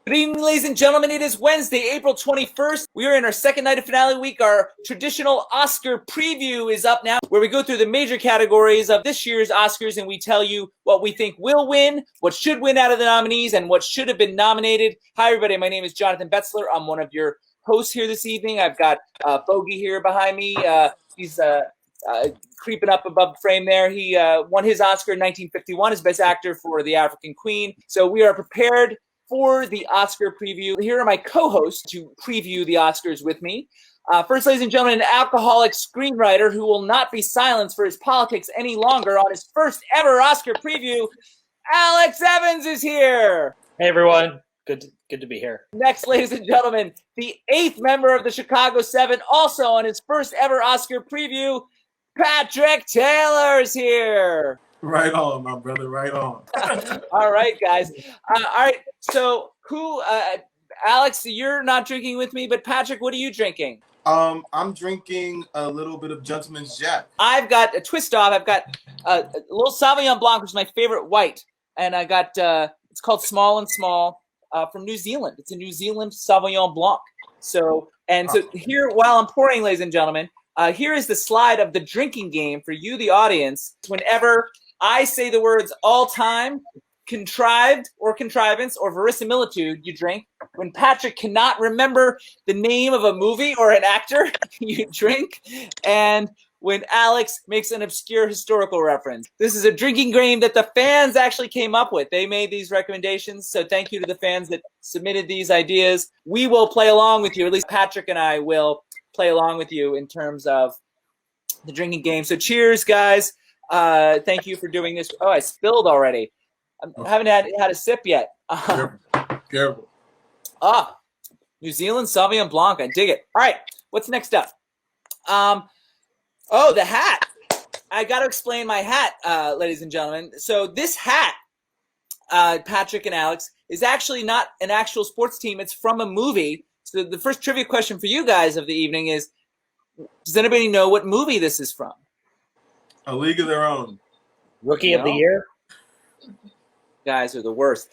Good evening, ladies and gentlemen. It is Wednesday, April 21st. We are in our second night of finale week. Our traditional Oscar preview is up now, where we go through the major categories of this year's Oscars and we tell you what we think will win, what should win out of the nominees, and what should have been nominated. Hi, everybody. My name is Jonathan Betzler. I'm one of your hosts here this evening. I've got Bogey here behind me. He's creeping up above the frame there. He won his Oscar in 1951 as Best Actor for The African Queen. So we are prepared for the Oscar preview. Here are my co-hosts to preview the Oscars with me. First, ladies and gentlemen, an alcoholic screenwriter who will not be silenced for his politics any longer on his first ever Oscar preview, Alex Evans is here. Hey, everyone. Good to be here. Next, ladies and gentlemen, the 8th member of the Chicago 7, also on his first ever Oscar preview, Patrick Taylor is here. Right on, my brother. Right on. All right, guys. All right. So, Alex, you're not drinking with me, but Patrick, what are you drinking? I'm drinking a little bit of Gentleman's Jack. I've got a twist off. I've got a little Sauvignon Blanc, which is my favorite white, and I got it's called Small and Small from New Zealand. It's a New Zealand Sauvignon Blanc. So here, while I'm pouring, ladies and gentlemen, here is the slide of the drinking game for you, the audience. Whenever I say the words all time, contrived or contrivance or verisimilitude, you drink. When Patrick cannot remember the name of a movie or an actor, you drink. And when Alex makes an obscure historical reference. This is a drinking game that the fans actually came up with. They made these recommendations. So thank you to the fans that submitted these ideas. We will play along with you. At least Patrick and I will play along with you in terms of the drinking game. So cheers, guys. Thank you for doing this. Oh, I spilled already. I haven't had a sip yet. Careful. New Zealand Sauvignon Blanc. I dig it. All right, what's next up? Oh, the hat. I got to explain my hat, ladies and gentlemen. So this hat, Patrick and Alex, is actually not an actual sports team. It's from a movie. So the first trivia question for you guys of the evening is, does anybody know what movie this is from? A League of Their Own. Rookie of the Year? Guys are the worst.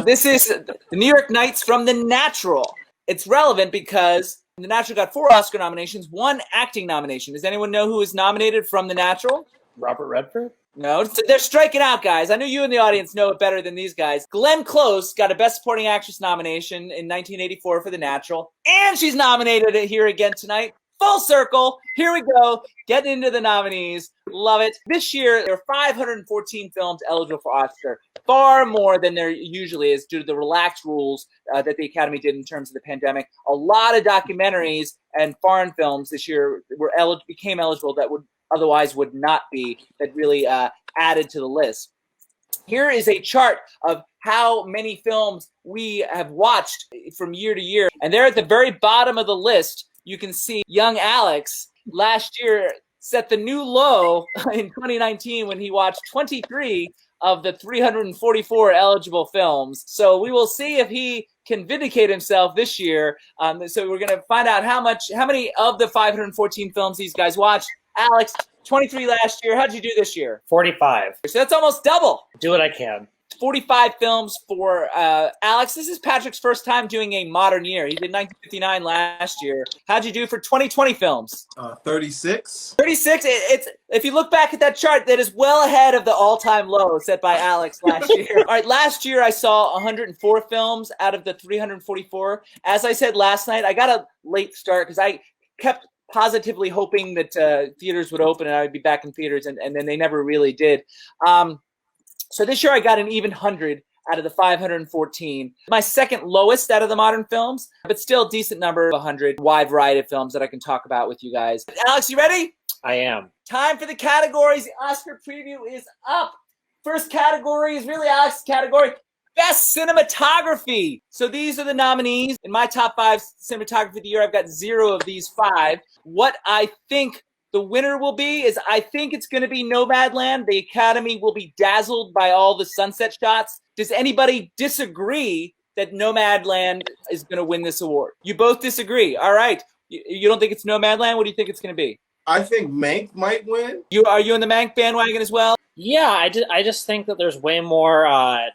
This is the New York Knights from The Natural. It's relevant because The Natural got 4 Oscar nominations, 1 acting nomination. Does anyone know who was nominated from The Natural? Robert Redford? No, they're striking out, guys. I know you in the audience know it better than these guys. Glenn Close got a Best Supporting Actress nomination in 1984 for The Natural, and she's nominated here again tonight. Full circle. Here we go. Getting into the nominees. Love it. This year, there are 514 films eligible for Oscar. Far more than there usually is due to the relaxed rules that the Academy did in terms of the pandemic. A lot of documentaries and foreign films this year became eligible that otherwise would not be, that really added to the list. Here is a chart of how many films we have watched from year to year. And there at the very bottom of the list, you can see young Alex last year set the new low in 2019 when he watched 23 of the 344 eligible films. So we will see if he can vindicate himself this year. So we're going to find out how many of the 514 films these guys watched. Alex, 23 last year. How'd you do this year? 45. So that's almost double. Do what I can. 45 films for Alex. This is Patrick's first time doing a modern year. He did 1959 last year. How'd you do for 2020 films? 36. 36. If you look back at that chart, that is well ahead of the all-time low set by Alex last year. All right, last year I saw 104 films out of the 344. As I said last night, I got a late start because I kept positively hoping that theaters would open and I would be back in theaters, and then they never really did. So this year I got an even 100 out of the 514. My second lowest out of the modern films, but still a decent number of 100. Wide variety of films that I can talk about with you guys. Alex, you ready? I am. Time for the categories. The Oscar preview is up. First category is really Alex's category. Best Cinematography. So these are the nominees. In my top 5 cinematography of the year, I've got 0 of these 5. What I think the winner will be is I think it's going to be Nomadland. The Academy will be dazzled by all the sunset shots. Does anybody disagree that Nomadland is going to win this award? You both disagree. All right. You don't think it's Nomadland? What do you think it's going to be? I think Mank might win. Are you on the Mank bandwagon as well? Yeah, I just think that there's way more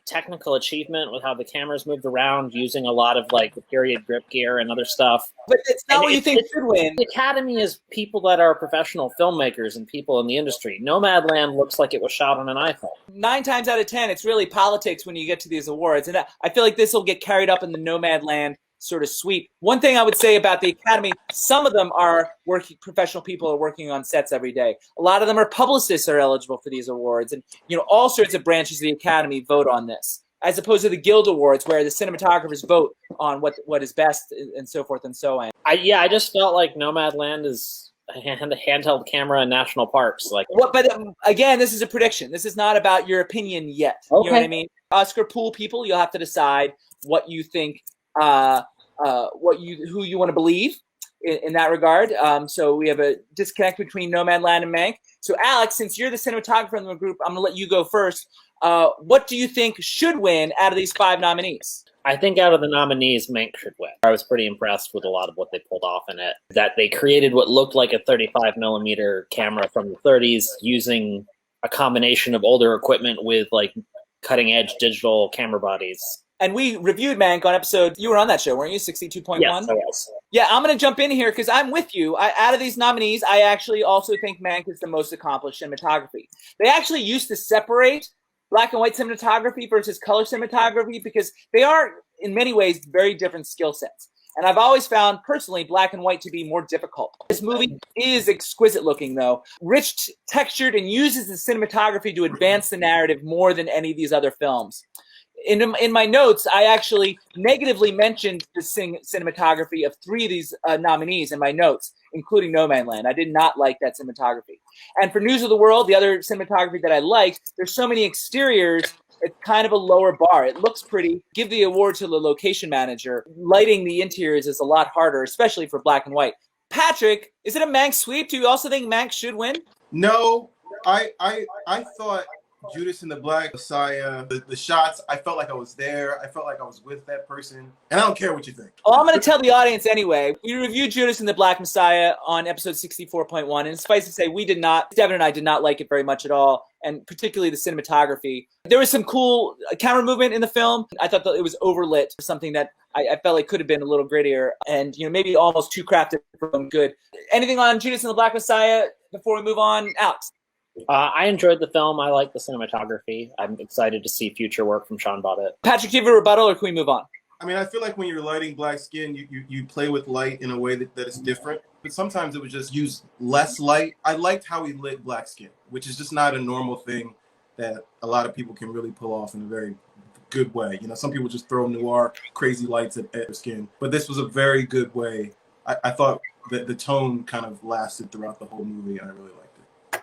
technical achievement with how the camera's moved around, using a lot of like the period grip gear and other stuff. But it's not And what you think should win. The Academy is people that are professional filmmakers and people in the industry. Nomadland looks like it was shot on an iPhone. 9 times out of 10, it's really politics when you get to these awards. And I feel like this will get carried up in the Nomadland sort of sweep. One thing I would say about the Academy, some of them are professional people are working on sets every day. A lot of them are publicists are eligible for these awards. And, all sorts of branches of the Academy vote on this, as opposed to the Guild Awards, where the cinematographers vote on what is best and so forth and so on. I just felt like Nomadland is a handheld camera in national parks. But again, this is a prediction. This is not about your opinion yet. Okay. You know what I mean? Oscar pool people, you'll have to decide what you think, who you want to believe in that regard. So we have a disconnect between Nomadland and Mank. So Alex, since you're the cinematographer in the group, I'm going to let you go first. What do you think should win out of these 5 nominees? I think out of the nominees, Mank should win. I was pretty impressed with a lot of what they pulled off in it. That they created what looked like a 35mm camera from the 30s using a combination of older equipment with like cutting-edge digital camera bodies. And we reviewed Mank on episode, you were on that show, weren't you? 62.1? Yes, I was. Yeah, I'm going to jump in here because I'm with you. Out of these nominees, I actually also think Mank is the most accomplished cinematography. They actually used to separate black and white cinematography versus color cinematography because they are, in many ways, very different skill sets. And I've always found, personally, black and white to be more difficult. This movie is exquisite looking, though. Rich, textured, and uses the cinematography to advance the narrative more than any of these other films. In my notes, I actually negatively mentioned the cinematography of 3 of these nominees in my notes, including Nomadland. I did not like that cinematography. And for News of the World, the other cinematography that I like, there's so many exteriors, it's kind of a lower bar. It looks pretty. Give the award to the location manager. Lighting the interiors is a lot harder, especially for black and white. Patrick, is it a Mank sweep? Do you also think Mank should win? No, I thought Judas and the Black Messiah, the shots, I felt like I was there. I felt like I was with that person. And I don't care what you think. Well, I'm going to tell the audience anyway. We reviewed Judas and the Black Messiah on episode 64.1. And suffice to say, Devin and I did not like it very much at all. And particularly the cinematography. There was some cool camera movement in the film. I thought that it was overlit, something that I felt like could have been a little grittier. And, maybe almost too crafted for good. Anything on Judas and the Black Messiah before we move on? Alex? I enjoyed the film. I like the cinematography. I'm excited to see future work from Sean Bobbitt. Patrick, do you have a rebuttal, or can we move on? I mean, I feel like when you're lighting black skin, you play with light in a way that is different. But sometimes it would just use less light. I liked how he lit black skin, which is just not a normal thing that a lot of people can really pull off in a very good way. Some people just throw noir, crazy lights at their skin. But this was a very good way. I thought that the tone kind of lasted throughout the whole movie, and I really liked it.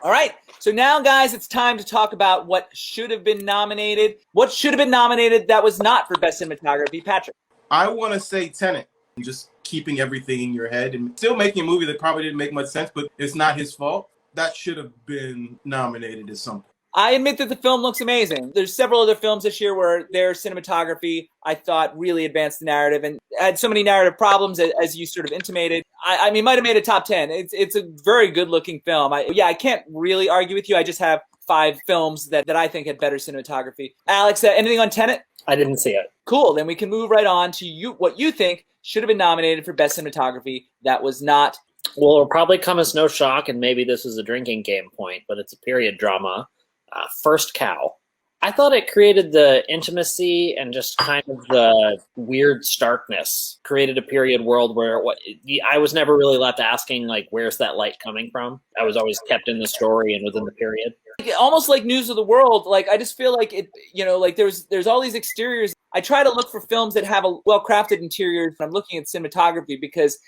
All right. So now, guys, it's time to talk about what should have been nominated. What should have been nominated that was not for Best Cinematography? Patrick? I want to say Tenet. Just keeping everything in your head and still making a movie that probably didn't make much sense, but it's not his fault. That should have been nominated as something. I admit that the film looks amazing. There's several other films this year where their cinematography, I thought, really advanced the narrative and had so many narrative problems, as you sort of intimated. I mean, might have made a top 10. It's a very good-looking film. I can't really argue with you. I just have 5 films that I think had better cinematography. Alex, anything on Tenet? I didn't see it. Cool. Then we can move right on to what you think should have been nominated for Best Cinematography that was not. Well, it'll probably come as no shock, and maybe this is a drinking game point, but it's a period drama. First Cow. I thought it created the intimacy and just kind of the weird starkness. Created a period world where I was never really left asking, like, where's that light coming from? I was always kept in the story and within the period. Almost like News of the World. Like, I just feel like it, like there's all these exteriors. I try to look for films that have a well-crafted interior. I'm looking at cinematography because,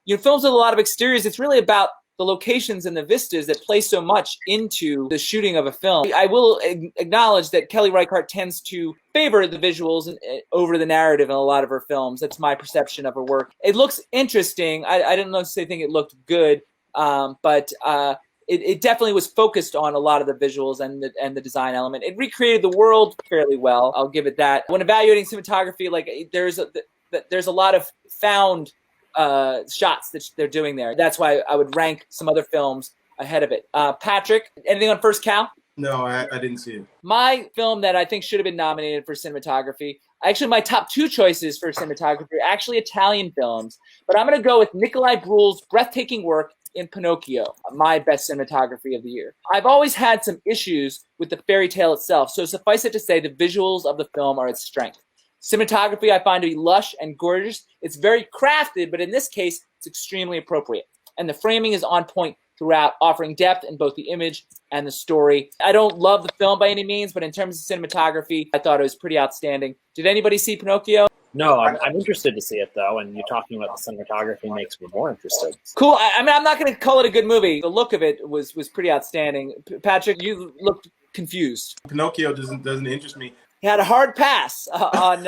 films with a lot of exteriors, it's really about the locations and the vistas that play so much into the shooting of a film. I will acknowledge that Kelly Reichardt tends to favor the visuals over the narrative in a lot of her films. That's my perception of her work. It looks interesting. I didn't necessarily think it looked good, but it definitely was focused on a lot of the visuals and the design element. It recreated the world fairly well. I'll give it that. When evaluating cinematography, like there's a lot of found shots that they're doing there. That's why I would rank some other films ahead of it. Patrick, anything on First Cow? No, I didn't see it. My film that I think should have been nominated for cinematography, actually my top two choices for cinematography are actually Italian films, but I'm going to go with Nikolai Bruhl's breathtaking work in Pinocchio, my best cinematography of the year. I've always had some issues with the fairy tale itself, so suffice it to say the visuals of the film are its strength. Cinematography I find to be lush and gorgeous. It's very crafted, but in this case, it's extremely appropriate. And the framing is on point throughout, offering depth in both the image and the story. I don't love the film by any means, but in terms of cinematography, I thought it was pretty outstanding. Did anybody see Pinocchio? No, I'm interested to see it, though, and you talking about the cinematography makes me more interested. Cool. I mean, I'm not going to call it a good movie. The look of it was pretty outstanding. Patrick, you looked confused. Pinocchio doesn't interest me. He had a hard pass on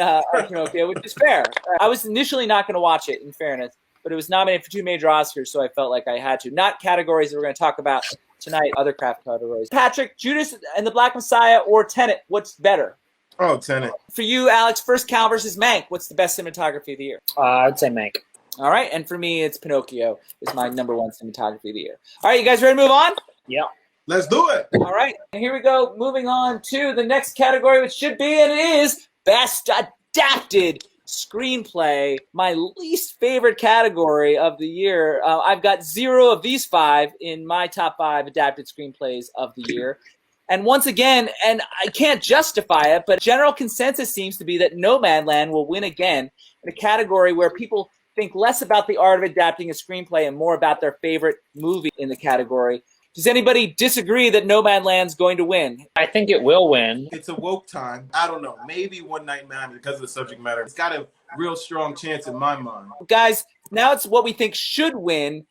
Pinocchio, which is fair. I was initially not going to watch it, in fairness, but it was nominated for 2 major Oscars, so I felt like I had to. Not categories that we're going to talk about tonight, other craft categories. Patrick, Judas and the Black Messiah or Tenet, what's better? Oh, Tenet. For you, Alex, First Cow versus Mank, what's the best cinematography of the year? I'd say Mank. All right, and for me, it's Pinocchio is my number 1 cinematography of the year. All right, you guys ready to move on? Yeah. Let's do it. All right, and here we go. Moving on to the next category, which should be, and it is, Best Adapted Screenplay, my least favorite category of the year. I've got 0 of these 5 in my top 5 adapted screenplays of the year. And once again, and I can't justify it, but general consensus seems to be that Nomadland will win again in a category where people think less about the art of adapting a screenplay and more about their favorite movie in the category. Does anybody disagree that Nomadland's going to win? I think it will win. It's a woke time. I don't know. Maybe One Night Man because of the subject matter. It's got a real strong chance in my mind. Guys, now it's what we think should win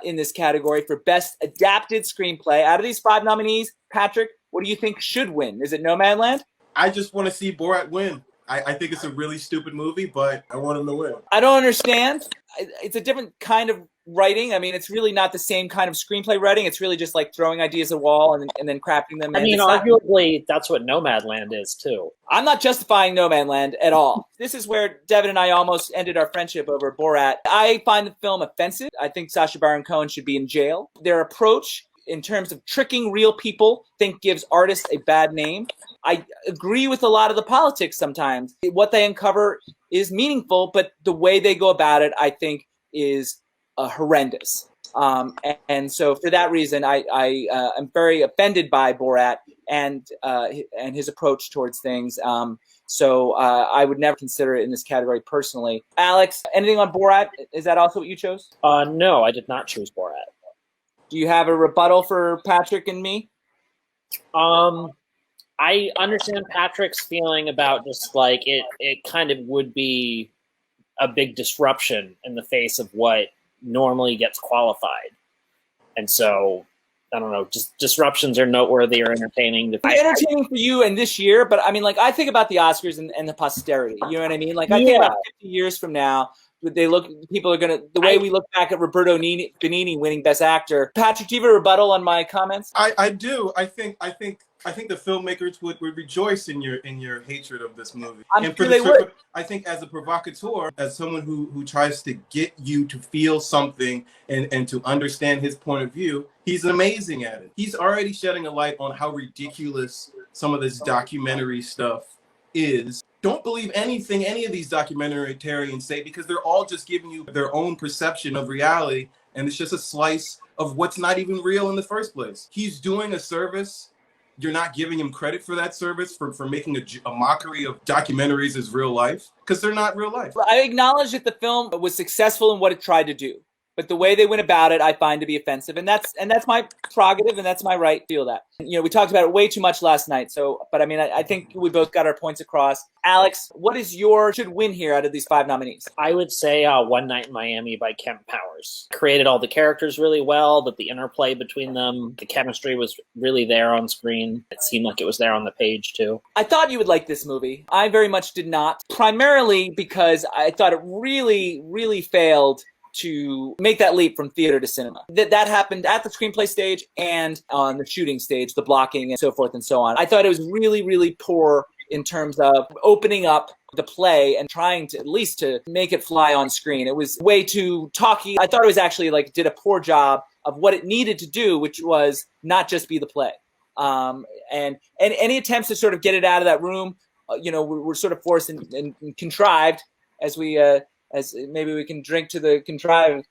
in this category for Best Adapted Screenplay. Out of these 5 nominees, Patrick, what do you think should win? Is it Nomadland? I just want to see Borat win. I think it's a really stupid movie, but I want him to win. I don't understand. It's a different kind of writing. I mean, it's really not the same kind of screenplay writing. It's really just like throwing ideas at a wall and then crafting them. I mean, arguably, that's what Nomadland is, too. I'm not justifying Nomadland at all. This is where Devin and I almost ended our friendship over Borat. I find the film offensive. I think Sacha Baron Cohen should be in jail. Their approach in terms of tricking real people, I think gives artists a bad name. I agree with a lot of the politics sometimes. What they uncover is meaningful, but the way they go about it, I think, is horrendous. And so for that reason, I am very offended by Borat and his approach towards things. So I would never consider it in this category personally. Alex, anything on Borat? Is that also what you chose? No, I did not choose Borat. Do you have a rebuttal for Patrick and me? I understand Patrick's feeling about just like it kind of would be a big disruption in the face of what normally gets qualified. And so, I don't know, just disruptions are noteworthy or entertaining. It's entertaining for you and this year, but I mean, like, I think about the Oscars and the posterity. You know what I mean? Like, I think about 50 years from now, people are going to, the way we look back at Roberto Benigni winning Best Actor. Patrick, do you have a rebuttal on my comments? I do. I think the filmmakers would rejoice in your hatred of this movie. I'm sure they would. I think as a provocateur, as someone who tries to get you to feel something and to understand his point of view, he's amazing at it. He's already shedding a light on how ridiculous some of this documentary stuff is. Don't believe anything any of these documentarians say, because they're all just giving you their own perception of reality, and it's just a slice of what's not even real in the first place. He's doing a service. You're not giving him credit for that service, for making a mockery of documentaries as real life, because they're not real life. I acknowledge that the film was successful in what it tried to do, but the way they went about it, I find to be offensive, and that's my prerogative, and that's my right to feel that. You know, we talked about it way too much last night, but I mean, I think we both got our points across. Alex, what is should win here out of these 5 nominees? I would say One Night in Miami by Kemp Powers. Created all the characters really well, that the interplay between them, the chemistry was really there on screen. It seemed like it was there on the page, too. I thought you would like this movie. I very much did not, primarily because I thought it really, really failed to make that leap from theater to cinema. That happened at the screenplay stage and on the shooting stage, the blocking and so forth and so on. I thought it was really, really poor in terms of opening up the play and trying to at least to make it fly on screen. It was way too talky. I thought it was actually did a poor job of what it needed to do, which was not just be the play. And any attempts to sort of get it out of that room, were sort of forced and contrived as maybe we can drink to the contrived.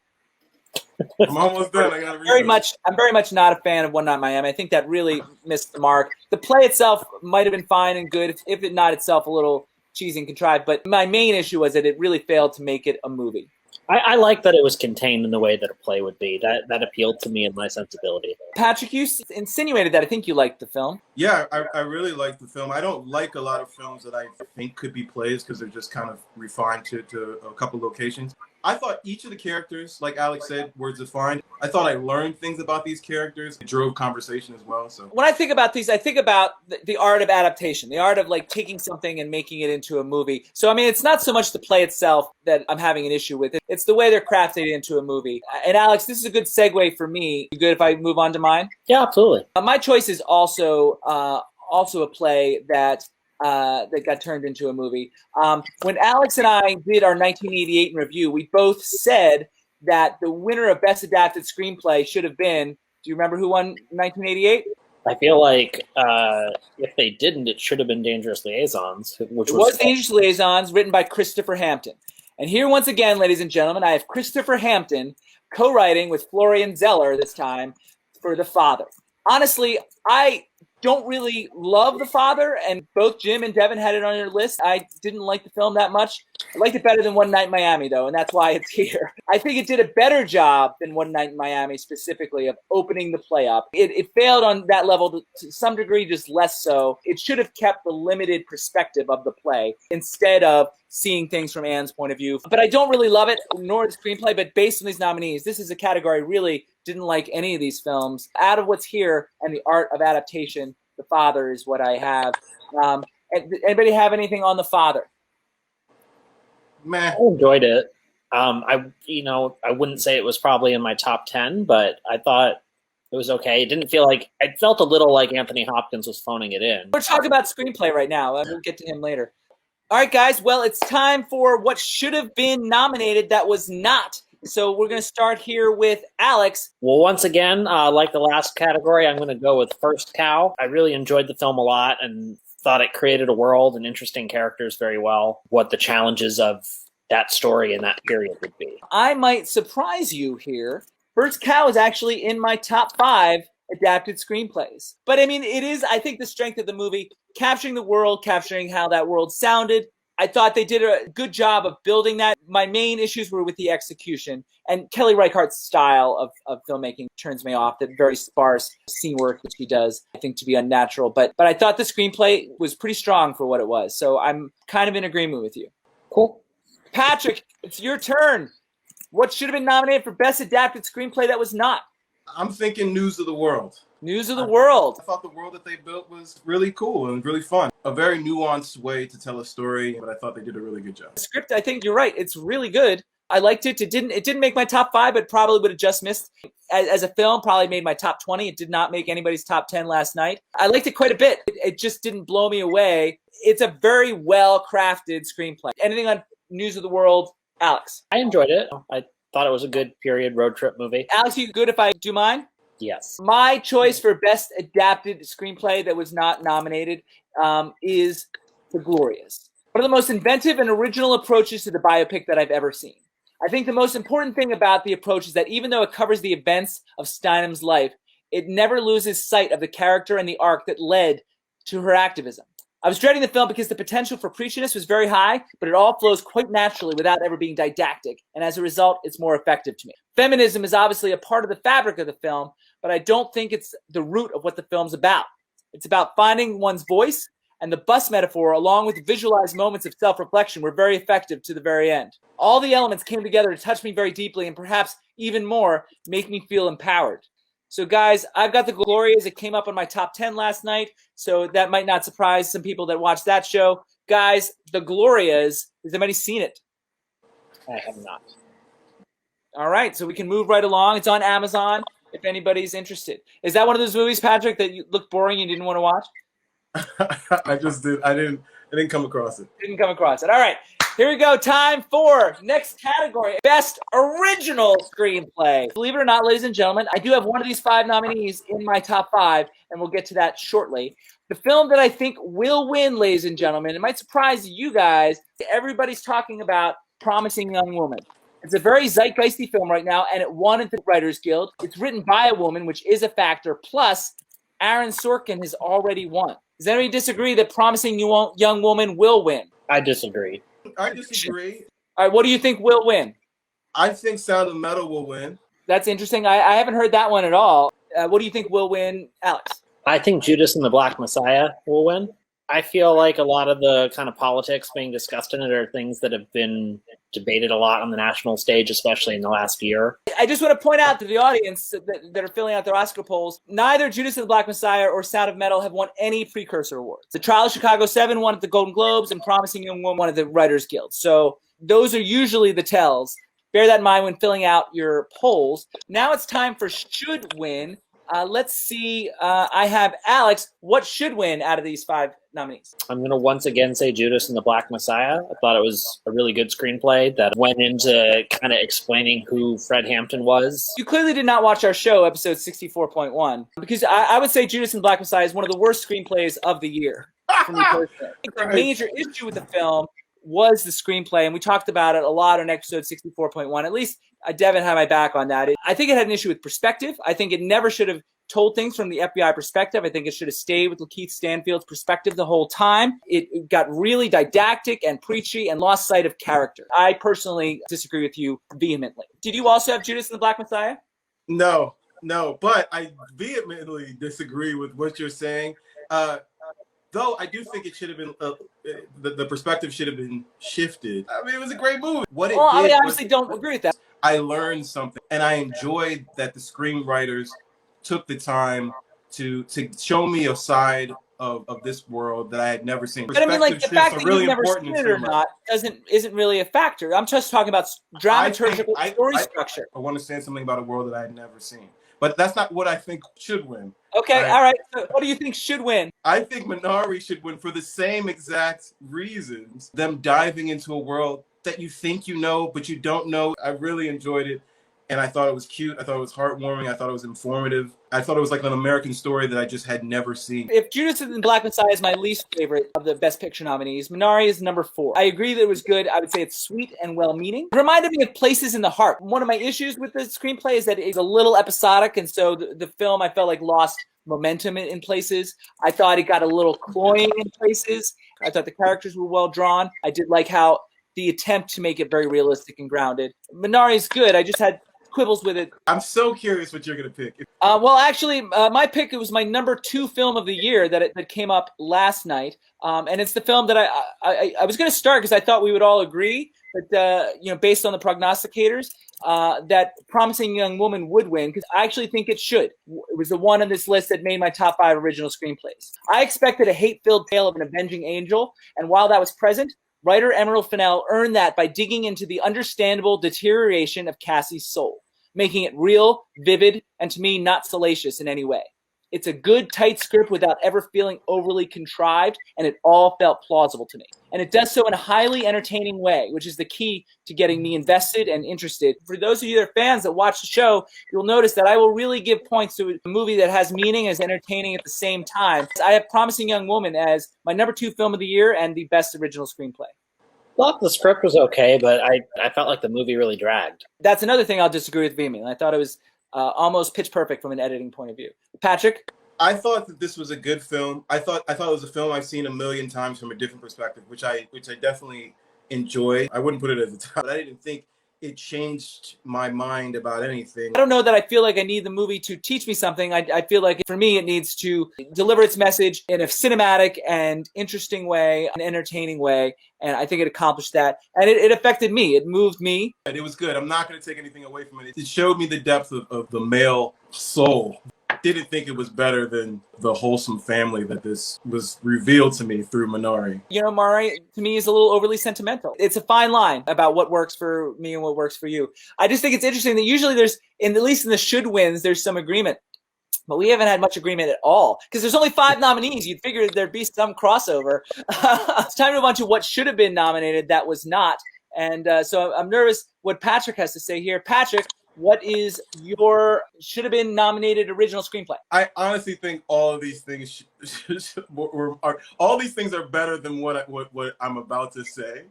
I'm almost done. I gotta I'm very much not a fan of One Night in Miami. I think that really missed the mark. The play itself might have been fine and good, if it not itself a little cheesy and contrived. But my main issue was that it really failed to make it a movie. I like that it was contained in the way that a play would be. That appealed to me and my sensibility. Patrick, you insinuated that I think you liked the film. Yeah, I really like the film. I don't like a lot of films that I think could be plays because they're just kind of refined to a couple locations. I thought each of the characters, like Alex said, were defined. I thought I learned things about these characters. It drove conversation as well. So when I think about these, I think about the art of adaptation, the art of like taking something and making it into a movie. So, I mean, it's not so much the play itself that I'm having an issue with. It's the way they're crafted into a movie. And Alex, this is a good segue for me. You good if I move on to mine? Yeah, absolutely. My choice is also a play that got turned into a movie. When Alex and I did our 1988 review, we both said that the winner of Best Adapted Screenplay should have been, do you remember who won 1988? I feel like if they didn't, it should have been Dangerous Liaisons, which was Dangerous Liaisons, written by Christopher Hampton. And here, once again, ladies and gentlemen, I have Christopher Hampton co-writing with Florian Zeller this time for The Father. Honestly, I don't really love The Father, and both Jim and Devin had it on their list. I didn't like the film that much. I liked it better than One Night in Miami, though, and that's why it's here. I think it did a better job than One Night in Miami, specifically, of opening the play up. It failed on that level to some degree, just less so. It should have kept the limited perspective of the play instead of seeing things from Anne's point of view. But I don't really love it, nor the screenplay, but based on these nominees, this is a category I really didn't like any of these films. Out of what's here and the art of adaptation, The Father is what I have. Anybody have anything on The Father? Man, I enjoyed it. I wouldn't say it was probably in my top 10, but I thought it was okay. It didn't feel like, it felt a little like Anthony Hopkins was phoning it in. We're talking about screenplay right now. We'll get to him later. All right, guys. Well, it's time for what should have been nominated that was not. So we're going to start here with Alex. Well, once again, like the last category, I'm going to go with First Cow. I really enjoyed the film a lot and thought it created a world and interesting characters very well. What the challenges of that story in that period would be. I might surprise you here. First Cow is actually in my top 5 adapted screenplays. But I mean, it is, I think, the strength of the movie, capturing the world, capturing how that world sounded. I thought they did a good job of building that. My main issues were with the execution. And Kelly Reichardt's style of filmmaking turns me off. The very sparse scene work that she does, I think, to be unnatural. But I thought the screenplay was pretty strong for what it was. So I'm kind of in agreement with you. Cool. Patrick, it's your turn. What should have been nominated for Best Adapted Screenplay that was not? I'm thinking News of the World. News of the World. I thought the world that they built was really cool and really fun. A very nuanced way to tell a story, but I thought they did a really good job. The script, I think you're right. It's really good. I liked it. It didn't make my top 5, but probably would have just missed. As a film, probably made my top 20. It did not make anybody's top 10 last night. I liked it quite a bit. It just didn't blow me away. It's a very well-crafted screenplay. Anything on News of the World, Alex? I enjoyed it. I thought it was a good period road trip movie. Alex, you good if I do mine? Yes. My choice for Best Adapted Screenplay that was not nominated is The Glorias. One of the most inventive and original approaches to the biopic that I've ever seen. I think the most important thing about the approach is that even though it covers the events of Steinem's life, it never loses sight of the character and the arc that led to her activism. I was dreading the film because the potential for preachiness was very high, but it all flows quite naturally without ever being didactic, and as a result, it's more effective to me. Feminism is obviously a part of the fabric of the film, but I don't think it's the root of what the film's about. It's about finding one's voice, and the bus metaphor, along with visualized moments of self-reflection, were very effective to the very end. All the elements came together to touch me very deeply, and perhaps even more, make me feel empowered. So guys, I've got The Glorias. It came up on my top 10 last night, so that might not surprise some people that watch that show. Guys, The Glorias, has anybody seen it? I have not. All right, so we can move right along. It's on Amazon if anybody's interested. Is that one of those movies, Patrick, that you looked boring and you didn't want to watch? I just did. I didn't come across it. Didn't come across it. All right. Here we go. Time for next category. Best Original Screenplay. Believe it or not, ladies and gentlemen, I do have one of these 5 nominees in my top 5, and we'll get to that shortly. The film that I think will win, ladies and gentlemen, it might surprise you guys, everybody's talking about Promising Young Woman. It's a very zeitgeisty film right now, and it won at the Writers Guild. It's written by a woman, which is a factor. Plus, Aaron Sorkin has already won. Does anybody disagree that Promising Young Woman will win? I disagree. I disagree. All right, what do you think will win? I think Sound of Metal will win. That's interesting. I haven't heard that one at all. What do you think will win, Alex? I think Judas and the Black Messiah will win. I feel like a lot of the kind of politics being discussed in it are things that have been debated a lot on the national stage, especially in the last year. I just want to point out to the audience that are filling out their Oscar polls, neither Judas and the Black Messiah or Sound of Metal have won any precursor awards. The Trial of Chicago 7 won at the Golden Globes, and Promising Young Woman won at the Writers Guild. So those are usually the tells. Bear that in mind when filling out your polls. Now it's time for Should Win. Let's see. I have Alex. What should win out of these 5 nominees? I'm going to once again say Judas and the Black Messiah. I thought it was a really good screenplay that went into kind of explaining who Fred Hampton was. You clearly did not watch our show, episode 64.1, because I would say Judas and the Black Messiah is one of the worst screenplays of the year. For me personally. The major issue with the film was the screenplay, and we talked about it a lot on episode 64.1. At least Devin had my back on that. I think it had an issue with perspective. I think it never should have told things from the FBI perspective. I think it should have stayed with Lakeith Stanfield's perspective the whole time. It got really didactic and preachy and lost sight of character. I personally disagree with you vehemently. Did you also have Judas and the Black Messiah? No, but I vehemently disagree with what you're saying. Though I do think it should have been, the perspective should have been shifted. I mean, it was a great movie. I obviously don't agree with that. I learned something, and I enjoyed that the screenwriters took the time to show me a side of this world that I had never seen. But I mean, like, the fact that you've never seen it or not isn't really a factor. I'm just talking about dramaturgical story structure. I want to say something about a world that I had never seen. But that's not what I think should win. Okay, all right. So what do you think should win? I think Minari should win for the same exact reasons. Them diving into a world that you think you know, but you don't know. I really enjoyed it. And I thought it was cute. I thought it was heartwarming. I thought it was informative. I thought it was like an American story that I just had never seen. If Judas and the Black Messiah is my least favorite of the Best Picture nominees, Minari is number 4. I agree that it was good. I would say it's sweet and well-meaning. It reminded me of Places in the Heart. One of my issues with the screenplay is that it's a little episodic, and so the film, I felt like, lost momentum in places. I thought it got a little cloying in places. I thought the characters were well drawn. I did like how the attempt to make it very realistic and grounded. Minari is good. I just had quibbles with it. I'm so curious what you're going to pick. Well, actually, my pick, it was my number 2 film of the year that came up last night. And it's the film that I was going to start because I thought we would all agree that, based on the prognosticators, that Promising Young Woman would win, because I actually think it should. It was the one on this list that made my top 5 original screenplays. I expected a hate-filled tale of an avenging angel, and while that was present, writer Emerald Fennell earned that by digging into the understandable deterioration of Cassie's soul, making it real, vivid, and to me, not salacious in any way. It's a good, tight script without ever feeling overly contrived, and it all felt plausible to me. And it does so in a highly entertaining way, which is the key to getting me invested and interested. For those of you that are fans that watch the show, you'll notice that I will really give points to a movie that has meaning and is entertaining at the same time. I have Promising Young Woman as my number 2 film of the year and the best original screenplay. Thought the script was okay, but I felt like the movie really dragged. That's another thing I'll disagree with vehemently. I thought it was almost pitch perfect from an editing point of view. Patrick? I thought that this was a good film. I thought it was a film I've seen a million times from a different perspective, which I definitely enjoyed. I wouldn't put it at the top, but I didn't think it changed my mind about anything. I don't know that I feel like I need the movie to teach me something. I feel like for me, it needs to deliver its message in a cinematic and interesting way, an entertaining way. And I think it accomplished that. And it affected me. It moved me. And it was good. I'm not going to take anything away from it. It showed me the depth of the male soul. I didn't think it was better than the wholesome family that this was revealed to me through Minari. Minari, to me, is a little overly sentimental. It's a fine line about what works for me and what works for you. I just think it's interesting that usually there's, at least in the should wins, there's some agreement. but we haven't had much agreement at all because there's only 5 nominees. You'd figure there'd be some crossover. It's time to move on to what should have been nominated that was not. And so I'm nervous what Patrick has to say here. Patrick, what is your should have been nominated original screenplay? I honestly think all of these things all these things are better than what I'm about to say,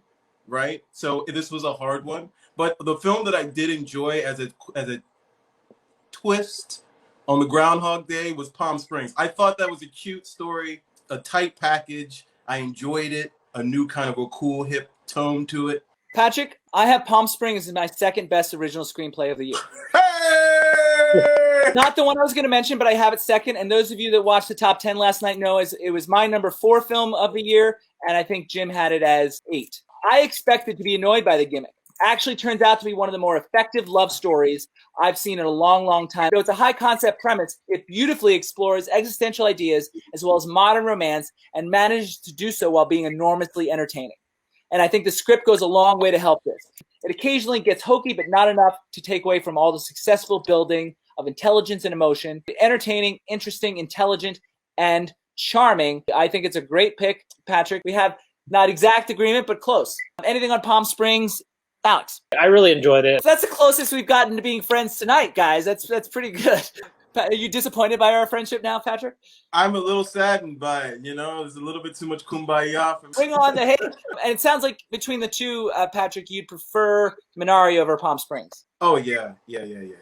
right? So this was a hard one, but the film that I did enjoy as a twist on the Groundhog Day was Palm Springs. I thought that was a cute story, a tight package. I enjoyed it, a new kind of a cool hip tone to it. Patrick, I have Palm Springs as my second best original screenplay of the year. Hey! Not the one I was going to mention, but I have it second. And those of you that watched the top 10 last night know it was my number 4 film of the year, and I think Jim had it as 8. I expected to be annoyed by the gimmick. Actually turns out to be one of the more effective love stories I've seen in a long, long time. So it's a high concept premise. It beautifully explores existential ideas as well as modern romance and manages to do so while being enormously entertaining. And I think the script goes a long way to help this. It occasionally gets hokey, but not enough to take away from all the successful building of intelligence and emotion. Entertaining, interesting, intelligent, and charming. I think it's a great pick, Patrick. We have not exact agreement, but close. Anything on Palm Springs? Alex. I really enjoyed it. So that's the closest we've gotten to being friends tonight, guys. That's pretty good. Are you disappointed by our friendship now, Patrick? I'm a little saddened by it. There's a little bit too much kumbaya for me. Bring on the hate. And it sounds like between the two, Patrick, you'd prefer Minari over Palm Springs. Oh, yeah.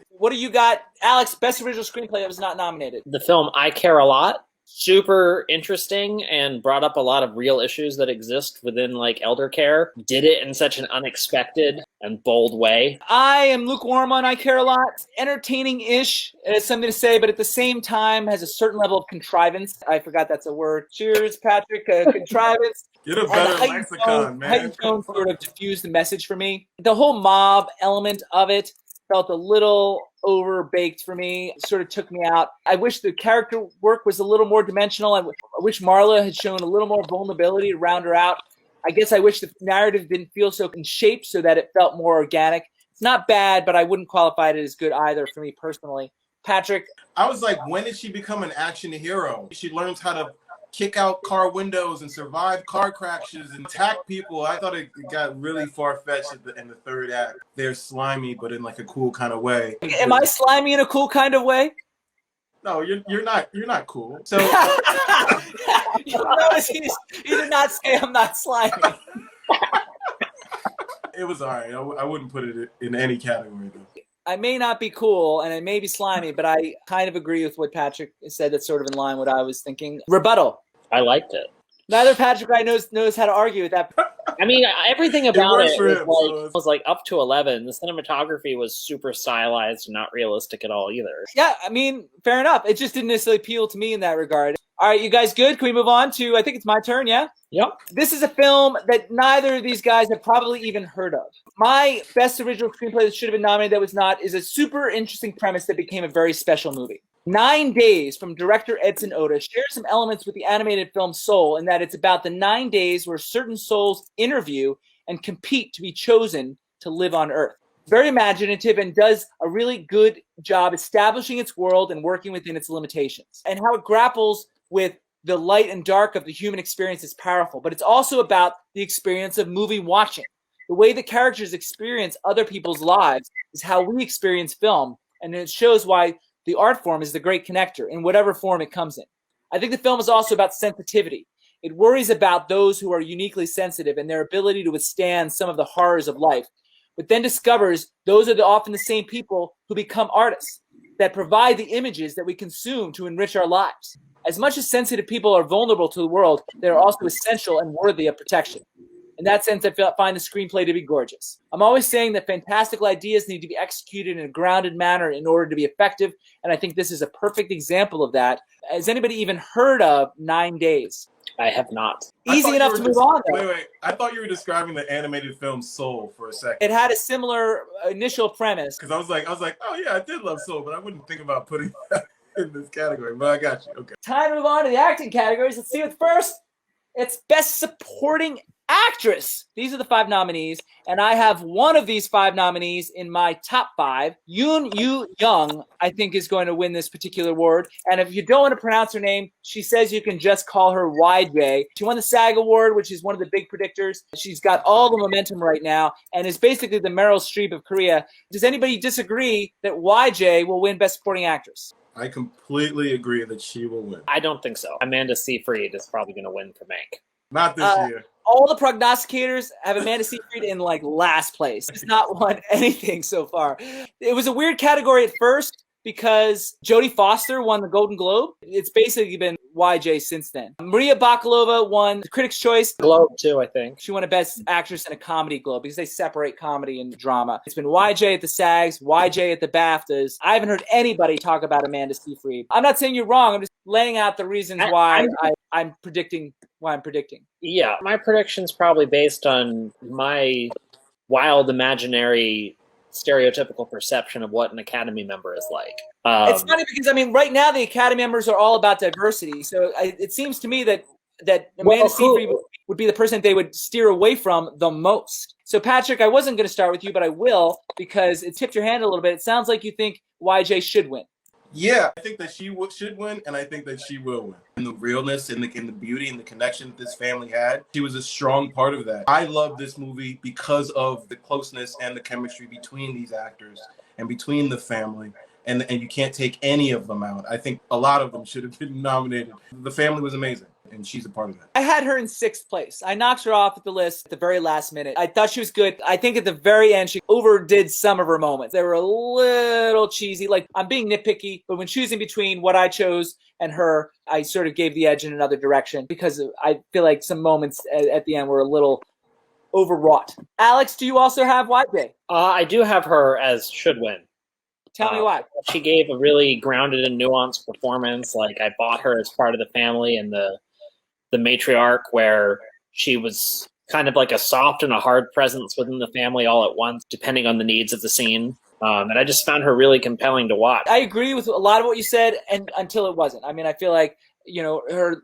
What do you got? Alex, best original screenplay that was not nominated. The film I Care a Lot. Super interesting and brought up a lot of real issues that exist within elder care. Did it in such an unexpected and bold way. I am lukewarm on I Care a Lot. Entertaining-ish is something to say, but at the same time has a certain level of contrivance. I forgot that's a word. Cheers, Patrick. Contrivance. Get a better lexicon, man. Heightened tone sort of diffused the message for me. The whole mob element of it felt a little overbaked for me. It sort of took me out. I wish the character work was a little more dimensional. I wish Marla had shown a little more vulnerability to round her out. I guess I wish the narrative didn't feel so in shape so that it felt more organic. It's not bad, but I wouldn't qualify it as good either for me personally. Patrick? I was like, when did she become an action hero? She learns how to kick out car windows and survive car crashes and attack people. I thought it got really far-fetched in the third act. They're slimy, but in a cool kind of way. Am I slimy in a cool kind of way? No, you're not cool. So you'll notice he did not say I'm not slimy. It was all right. I wouldn't put it in any category though. I may not be cool and I may be slimy, but I kind of agree with what Patrick said. That's sort of in line with what I was thinking. Rebuttal. I liked it. Neither Patrick or I knows how to argue with that. I mean, everything about it was up to 11. The cinematography was super stylized and not realistic at all either. Yeah, I mean, fair enough. It just didn't necessarily appeal to me in that regard. All right, you guys good? Can we move on to, I think it's my turn, yeah? Yep. This is a film that neither of these guys have probably even heard of. My best original screenplay that should have been nominated that was not is a super interesting premise that became a very special movie. 9 Days from director Edson Oda shares some elements with the animated film Soul in that it's about the 9 days where certain souls interview and compete to be chosen to live on Earth. Very imaginative and does a really good job establishing its world and working within its limitations. And how it grapples with the light and dark of the human experience is powerful, but it's also about the experience of movie watching. The way the characters experience other people's lives is how we experience film, and it shows why the art form is the great connector in whatever form it comes in. I think the film is also about sensitivity. It worries about those who are uniquely sensitive and their ability to withstand some of the horrors of life, but then discovers those are often the same people who become artists that provide the images that we consume to enrich our lives. As much as sensitive people are vulnerable to the world, they are also essential and worthy of protection. In that sense, I find the screenplay to be gorgeous. I'm always saying that fantastical ideas need to be executed in a grounded manner in order to be effective, and I think this is a perfect example of that. Has anybody even heard of 9 Days? I have not. Easy enough to move on. Wait. I thought you were describing the animated film Soul for a second. It had a similar initial premise. Because I was like, oh yeah, I did love Soul, but I wouldn't think about putting that in this category. But I got you. Okay. Time to move on to the acting categories. Let's see what's first. It's Best Supporting Actress. These are the 5 nominees, and I have one of these 5 nominees in my top 5. Yoon Yu Young, I think, is going to win this particular award. And if you don't want to pronounce her name, she says you can just call her YJ. She won the SAG Award, which is one of the big predictors. She's got all the momentum right now and is basically the Meryl Streep of Korea. Does anybody disagree that YJ will win Best Supporting Actress? I completely agree that she will win. I don't think so. Amanda Seyfried is probably going to win for Mank. Not this year. All the prognosticators have Amanda Seyfried in like last place. She's not won anything so far. It was a weird category at first because Jodie Foster won the Golden Globe. It's basically been YJ since then. Maria Bakalova won the Critics' Choice Globe too, I think. She won a Best Actress in a Comedy Globe because they separate comedy and drama. It's been YJ at the SAGs, YJ at the BAFTAs. I haven't heard anybody talk about Amanda Seyfried. I'm not saying you're wrong. I'm just laying out the reasons why I'm predicting why I'm predicting. Yeah, my prediction's probably based on my wild imaginary stereotypical perception of what an Academy member is like. It's funny because, I mean, right now the Academy members are all about diversity. So it seems to me that Amanda Seyfried would be the person they would steer away from the most. So, Patrick, I wasn't going to start with you, but I will because it tipped your hand a little bit. It sounds like you think YJ should win. Yeah, I think that she should win, and I think that she will win. And the realness and the beauty and the connection that this family had, she was a strong part of that. I love this movie because of the closeness and the chemistry between these actors and between the family. And you can't take any of them out. I think a lot of them should have been nominated. The family was amazing, and she's a part of that. I had her in 6th place. I knocked her off at the list at the very last minute. I thought she was good. I think at the very end, she overdid some of her moments. They were a little cheesy. Like, I'm being nitpicky, but when choosing between what I chose and her, I sort of gave the edge in another direction because I feel like some moments at the end were a little overwrought. Alex, do you also have YJ? I do have her as should win. Tell me why. She gave a really grounded and nuanced performance. Like, I bought her as part of the family and the matriarch, where she was kind of like a soft and a hard presence within the family all at once, depending on the needs of the scene. And I just found her really compelling to watch. I agree with a lot of what you said, and until it wasn't. I mean, I feel like, her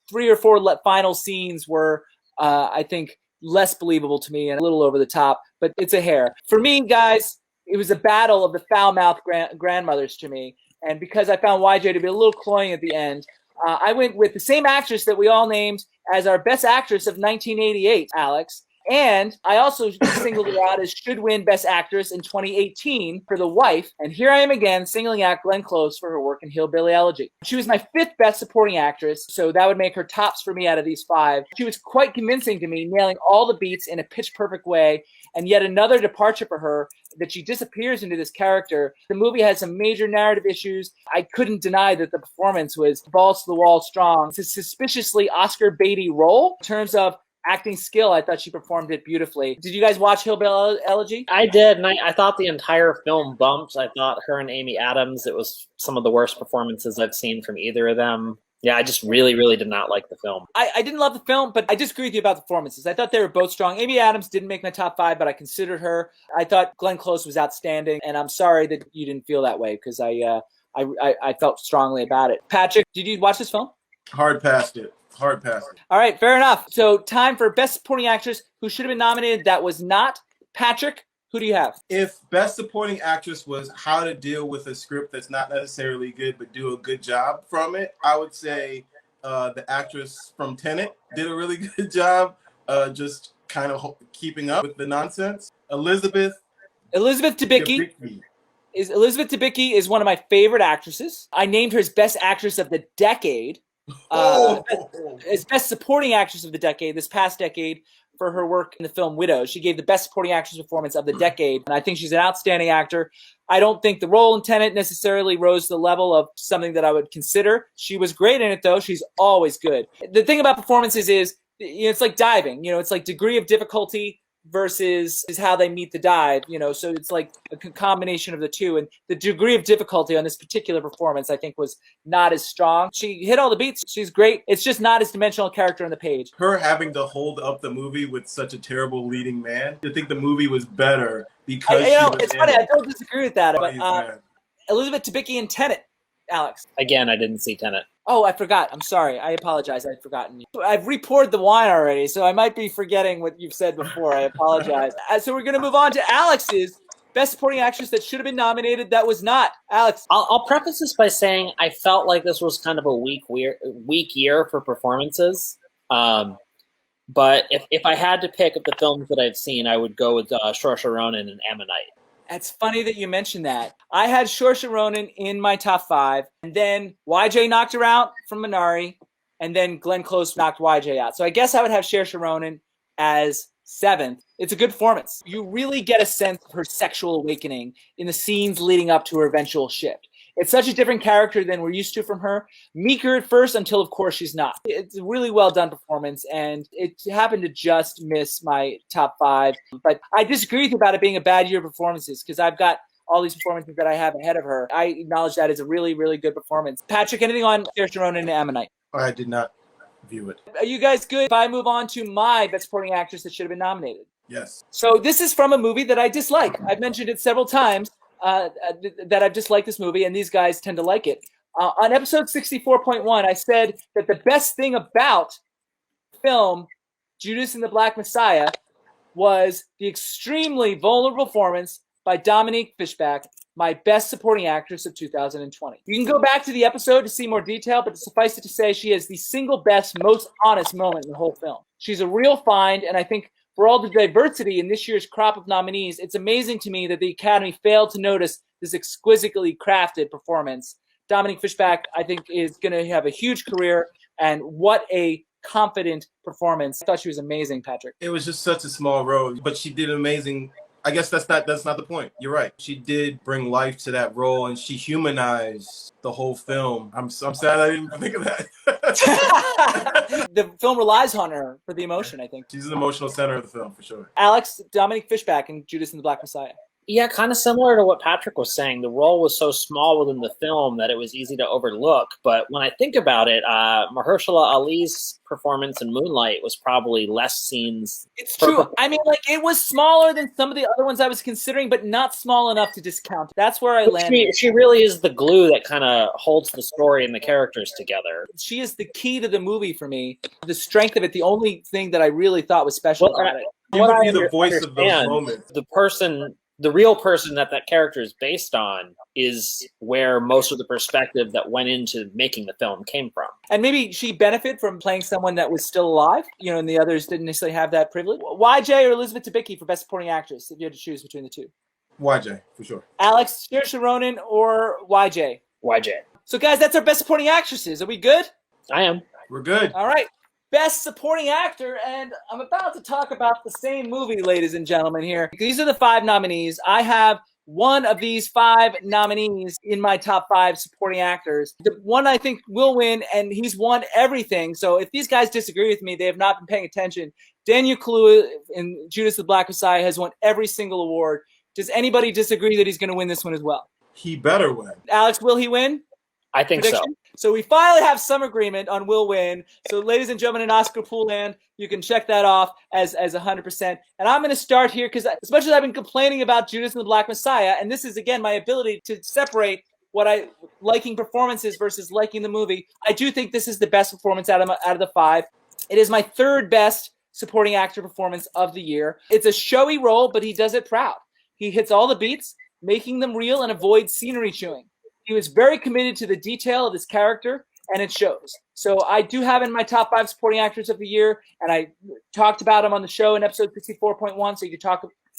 3 or 4 final scenes were, I think, less believable to me and a little over the top, but it's a hair. For me, guys, it was a battle of the foul-mouthed grandmothers to me. And because I found YJ to be a little cloying at the end, I went with the same actress that we all named as our Best Actress of 1988, Alex. And I also singled her out as should win Best Actress in 2018 for The Wife. And here I am again singling out Glenn Close for her work in Hillbilly Elegy. She was my 5th Best Supporting Actress, so that would make her tops for me out of these 5. She was quite convincing to me, nailing all the beats in a pitch-perfect way. And yet another departure for her, that she disappears into this character. The movie has some major narrative issues. I couldn't deny that the performance was balls to the wall strong. It's a suspiciously Oscar baity role in terms of acting skill. I thought she performed it beautifully. Did you guys watch Hillbilly Elegy? I did, and I thought the entire film bumped. I thought her and Amy Adams, it was some of the worst performances I've seen from either of them. Yeah, I just really, really did not like the film. I didn't love the film, but I disagree with you about the performances. I thought they were both strong. Amy Adams didn't make my top 5, but I considered her. I thought Glenn Close was outstanding, and I'm sorry that you didn't feel that way because I felt strongly about it. Patrick, did you watch this film? Hard past it. All right, fair enough. So time for Best Supporting Actress who should have been nominated. That was not Patrick. Who do you have? If Best Supporting Actress was how to deal with a script that's not necessarily good but do a good job from it, I would say the actress from Tenet did a really good job just kind of keeping up with the nonsense. Elizabeth Debicki. Elizabeth Debicki is one of my favorite actresses. I named her as Best Actress of the Decade. As Best Supporting Actress of the Decade, this past decade, for her work in the film Widows. She gave the Best Supporting Actress performance of the decade, and I think she's an outstanding actor. I don't think the role in Tenet necessarily rose to the level of something that I would consider. She was great in it, though. She's always good. The thing about performances is, it's like diving. It's like degree of difficulty versus is how they meet the dive, so it's like a combination of the two. And the degree of difficulty on this particular performance, I think, was not as strong. She hit all the beats. She's great. It's just not as dimensional a character on the page. Her having to hold up the movie with such a terrible leading man, I think the movie was better because it's funny. I don't disagree with that. But Elizabeth Debicki in Tenet Alex? Again, I didn't see Tenet. Oh, I forgot. I'm sorry. I apologize. I'd forgotten. I've re-poured the wine already, so I might be forgetting what you've said before. I apologize. So we're going to move on to Alex's Best Supporting Actress that should have been nominated that was not. Alex. I'll preface this by saying I felt like this was kind of a weak year for performances. But if I had to pick of the films that I've seen, I would go with Saoirse Ronan and Ammonite. It's funny that you mentioned that. I had Saoirse Ronan in my top 5, and then YJ knocked her out from Minari, and then Glenn Close knocked YJ out. So I guess I would have Saoirse Ronan as 7th. It's a good performance. You really get a sense of her sexual awakening in the scenes leading up to her eventual shift. It's such a different character than we're used to from her. Meeker at first until, of course, she's not. It's a really well-done performance, and it happened to just miss my top 5. But I disagree with you about it being a bad year of performances because I've got all these performances that I have ahead of her. I acknowledge that as a really, really good performance. Patrick, anything on Saoirse Ronan and Ammonite? I did not view it. Are you guys good if I move on to my Best Supporting Actress that should have been nominated? Yes. So this is from a movie that I dislike. I've mentioned it several times. That I've just liked this movie, and these guys tend to like it. On episode 64.1, I said that the best thing about film Judas and the Black Messiah was the extremely vulnerable performance by Dominique Fishback, my Best Supporting Actress of 2020. You can go back to the episode to see more detail, but suffice it to say she has the single best, most honest moment in the whole film. She's a real find, and I think for all the diversity in this year's crop of nominees, it's amazing to me that the Academy failed to notice this exquisitely crafted performance. Dominique Fishback, I think, is going to have a huge career, and what a confident performance. I thought she was amazing, Patrick. It was just such a small role, but she did amazing. I guess that's not the point. You're right. She did bring life to that role, and she humanized the whole film. I'm sad I didn't even think of that. The film relies on her for the emotion, I think. She's an emotional center of the film, for sure. Alex, Dominique Fishback in Judas and the Black Messiah. Yeah, kind of similar to what Patrick was saying. The role was so small within the film that it was easy to overlook. But when I think about it, Mahershala Ali's performance in Moonlight was probably less scenes. It's true. I mean, like, it was smaller than some of the other ones I was considering, but not small enough to discount. That's where I landed. She really is the glue that kind of holds the story and the characters together. She is the key to the movie for me. The strength of it, the only thing that I really thought was special about it. You would be the voice of those moments. The real person that character is based on is where most of the perspective that went into making the film came from. And maybe she benefited from playing someone that was still alive, and the others didn't necessarily have that privilege. YJ or Elizabeth Debicki for Best Supporting Actress, if you had to choose between the two? YJ, for sure. Alex, Saoirse Ronan or YJ? YJ. So, guys, that's our Best Supporting Actresses. Are we good? I am. We're good. All right. Best Supporting Actor, and I'm about to talk about the same movie, ladies and gentlemen, here. These are the 5 nominees. I have one of these 5 nominees in my top 5 supporting actors. The one I think will win, and he's won everything. So if these guys disagree with me, they have not been paying attention. Daniel Kaluuya in Judas the Black Messiah has won every single award. Does anybody disagree that he's going to win this one as well? He better win. Alex, will he win? I think Prediction? So we finally have some agreement on will win. So ladies and gentlemen in Oscar pool land, you can check that off as 100%. And I'm going to start here because as much as I've been complaining about Judas and the Black Messiah, and this is, again, my ability to separate what I liking performances versus liking the movie, I do think this is the best performance out of the 5. It is my 3rd best supporting actor performance of the year. It's a showy role, but he does it proud. He hits all the beats, making them real and avoids scenery chewing. He was very committed to the detail of his character, and it shows. So I do have in my top 5 supporting actors of the year, and I talked about him on the show in episode 64.1, so you can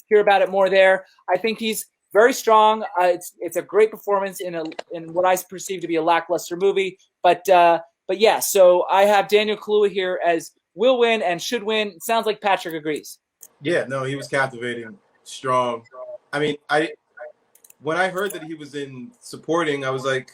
hear about it more there. I think he's very strong. It's a great performance in what I perceive to be a lackluster movie. But yeah, so I have Daniel Kaluuya here as will win and should win. It sounds like Patrick agrees. Yeah, no, he was captivating, strong. I mean, when I heard that he was in supporting, I was like,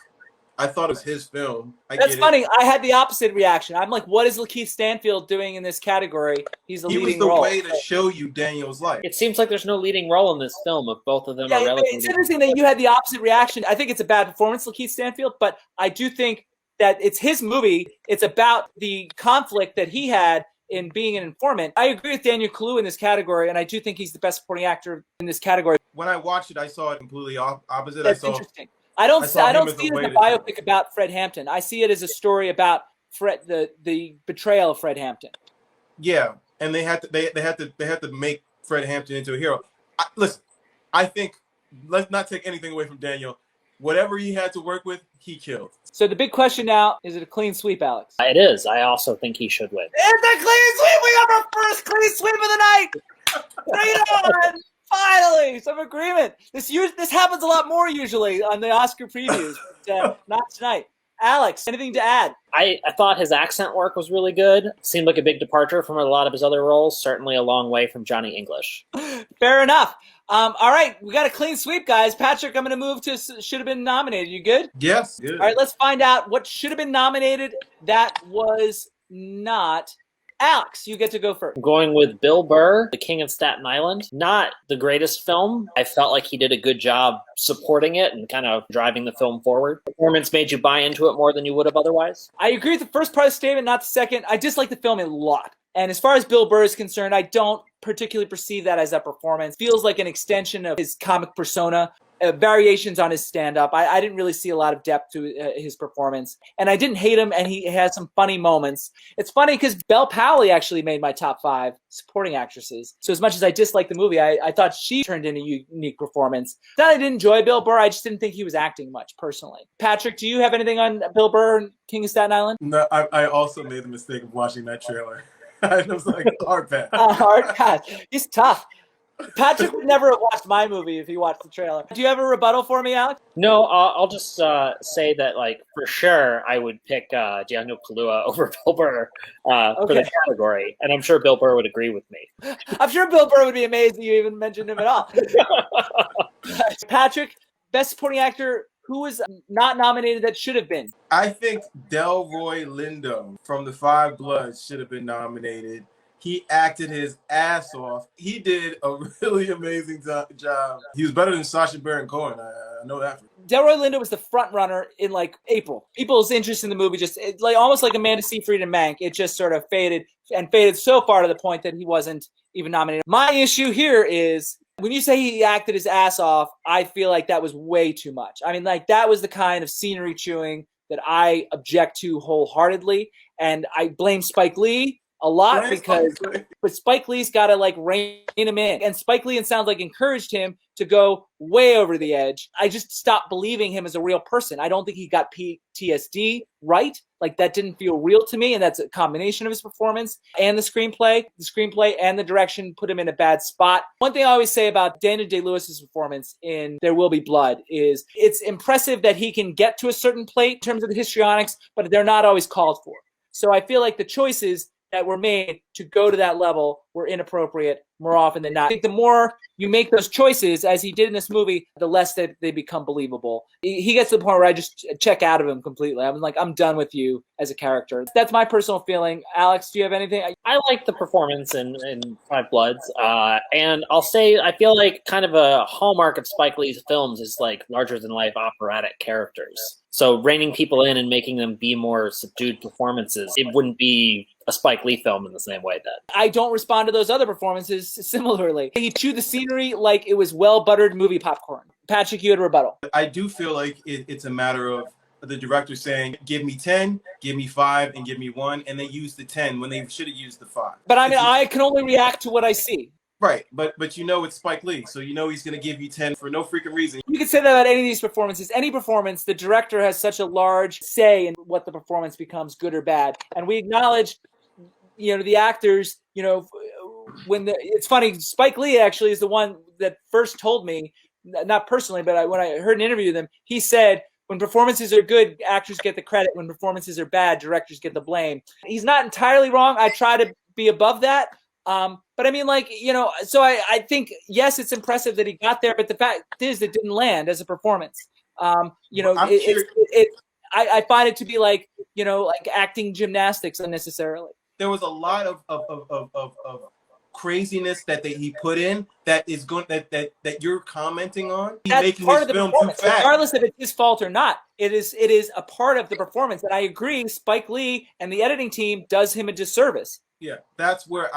I thought it was his film. That's funny. I had the opposite reaction. I'm like, what is Lakeith Stanfield doing in this category? He's the leading role. He was the way to show you Daniel's life. It seems like there's no leading role in this film if both of them are relatively. It's interesting that you had the opposite reaction. I think it's a bad performance, Lakeith Stanfield, but I do think that it's his movie. It's about the conflict that he had in being an informant. I agree with Daniel Kaluuya in this category, and I do think he's the best supporting actor in this category. When I watched it, I saw it completely opposite. That's interesting. I don't saw him as see a it as way a to- biopic about Fred Hampton. I see it as a story about the betrayal of Fred Hampton. Yeah, and they had to make Fred Hampton into a hero. Listen, I think let's not take anything away from Daniel. Whatever he had to work with, he killed. So the big question now, is it a clean sweep, Alex? It is. I also think he should win. It's a clean sweep! We got our first clean sweep of the night! Bring it on! Finally, some agreement. This happens a lot more usually on the Oscar previews, but not tonight. Alex, anything to add? I thought his accent work was really good. Seemed like a big departure from a lot of his other roles. Certainly a long way from Johnny English. Fair enough. All right, we got a clean sweep, guys. Patrick, I'm going to move to should have been nominated. You good? Yes, good. All right, let's find out what should have been nominated that was not. Alex, you get to go first. I'm going with Bill Burr, The King of Staten Island. Not the greatest film. I felt like he did a good job supporting it and kind of driving the film forward. Performance made you buy into it more than you would have otherwise. I agree with the first part of the statement, not the second. I dislike the film a lot. And as far as Bill Burr is concerned, I don't particularly perceive that as a performance. Feels like an extension of his comic persona. Variations on his stand-up. I didn't really see a lot of depth to his performance. And I didn't hate him, and he has some funny moments. It's funny because Belle Powley actually made my top 5 supporting actresses. So as much as I disliked the movie, I thought she turned in a unique performance. Not that I didn't enjoy Bill Burr, I just didn't think he was acting much, personally. Patrick, do you have anything on Bill Burr and King of Staten Island? No, I also made the mistake of watching that trailer. I was like, hard pass. Hard pass. He's tough. Patrick would never have watched my movie if he watched the trailer. Do you have a rebuttal for me, Alex? No, I'll just say that, like, for sure, I would pick Daniel Kaluuya over Bill Burr for the category, and I'm sure Bill Burr would agree with me. I'm sure Bill Burr would be amazed that you even mentioned him at all. Patrick, Best Supporting Actor, who was not nominated that should have been? I think Delroy Lindo from The Five Bloods should have been nominated. He acted his ass off. He did a really amazing job. He was better than Sacha Baron Cohen. I know that. Delroy Lindo was the front runner in like April. People's interest in the movie just like almost like Amanda Seyfried and Mank. It just sort of faded so far to the point that he wasn't even nominated. My issue here is when you say he acted his ass off, I feel like that was way too much. I mean, like that was the kind of scenery chewing that I object to wholeheartedly, and I blame Spike Lee a lot but Spike Lee's got to like rein him in, and Spike Lee, it sounds like, encouraged him to go way over the edge. I just stopped believing him as a real person. I don't think he got PTSD right. Like that didn't feel real to me, and that's a combination of his performance and the screenplay. The screenplay and the direction put him in a bad spot. One thing I always say about Daniel Day-Lewis's performance in There Will Be Blood is it's impressive that he can get to a certain plate in terms of the histrionics, but they're not always called for. So I feel like the choices that were made to go to that level were inappropriate more often than not. I think the more you make those choices, as he did in this movie, the less that they become believable. He gets to the point where I just check out of him completely. I'm like, I'm done with you as a character. That's my personal feeling. Alex, do you have anything? I like the performance in Five Bloods. And I'll say I feel like kind of a hallmark of Spike Lee's films is like larger-than-life operatic characters. So reining people in and making them be more subdued performances, it wouldn't be a Spike Lee film in the same way that. I don't respond to those other performances similarly. He chewed the scenery like it was well-buttered movie popcorn. Patrick, you had a rebuttal. I do feel like it's a matter of the director saying, give me 10, give me 5, and give me 1, and they use the 10 when they should have used the 5. But I mean, I can only react to what I see. Right, but you know it's Spike Lee, so you know he's going to give you 10 for no freaking reason. You can say that about any of these performances. Any performance, the director has such a large say in what the performance becomes, good or bad. And we acknowledge, the actors, it's funny, Spike Lee actually is the one that first told me, not personally, but when I heard an interview with him, he said, when performances are good, actors get the credit. When performances are bad, directors get the blame. He's not entirely wrong. I try to be above that. But I mean, so I think, yes, it's impressive that he got there, but the fact is it didn't land as a performance. I find it to be like acting gymnastics unnecessarily. There was a lot of craziness that he put in that is going that you're commenting on. He's That's making part his of the film performance, too fast. regardless if it's his fault or not. It is a part of the performance, and I agree. Spike Lee and the editing team does him a disservice. Yeah, that's where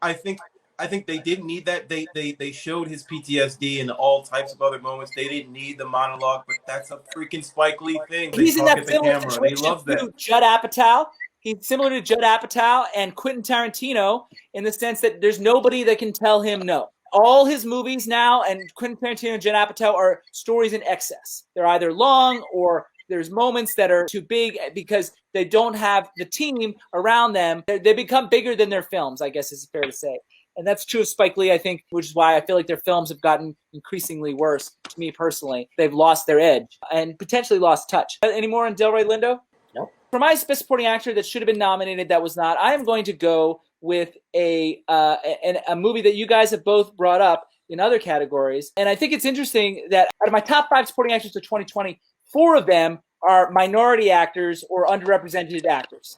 I think I think they didn't need that. They showed his PTSD and all types of other moments. They didn't need the monologue, but that's a freaking Spike Lee thing. They He's in talk that at the similar camera. They situation love that. to Judd Apatow. He's similar to Judd Apatow and Quentin Tarantino in the sense that there's nobody that can tell him no. All his movies now, and Quentin Tarantino and Judd Apatow, are stories in excess. They're either long or there's moments that are too big because they don't have the team around them. They become bigger than their films, I guess is fair to say. And that's true of Spike Lee, I think, which is why I feel like their films have gotten increasingly worse, to me personally. They've lost their edge and potentially lost touch. Any more on Delroy Lindo? No. For my Best Supporting Actor that should have been nominated that was not, I am going to go with a movie that you guys have both brought up in other categories. And I think it's interesting that out of my top 5 supporting actors of 2020, 4 of them are minority actors or underrepresented actors.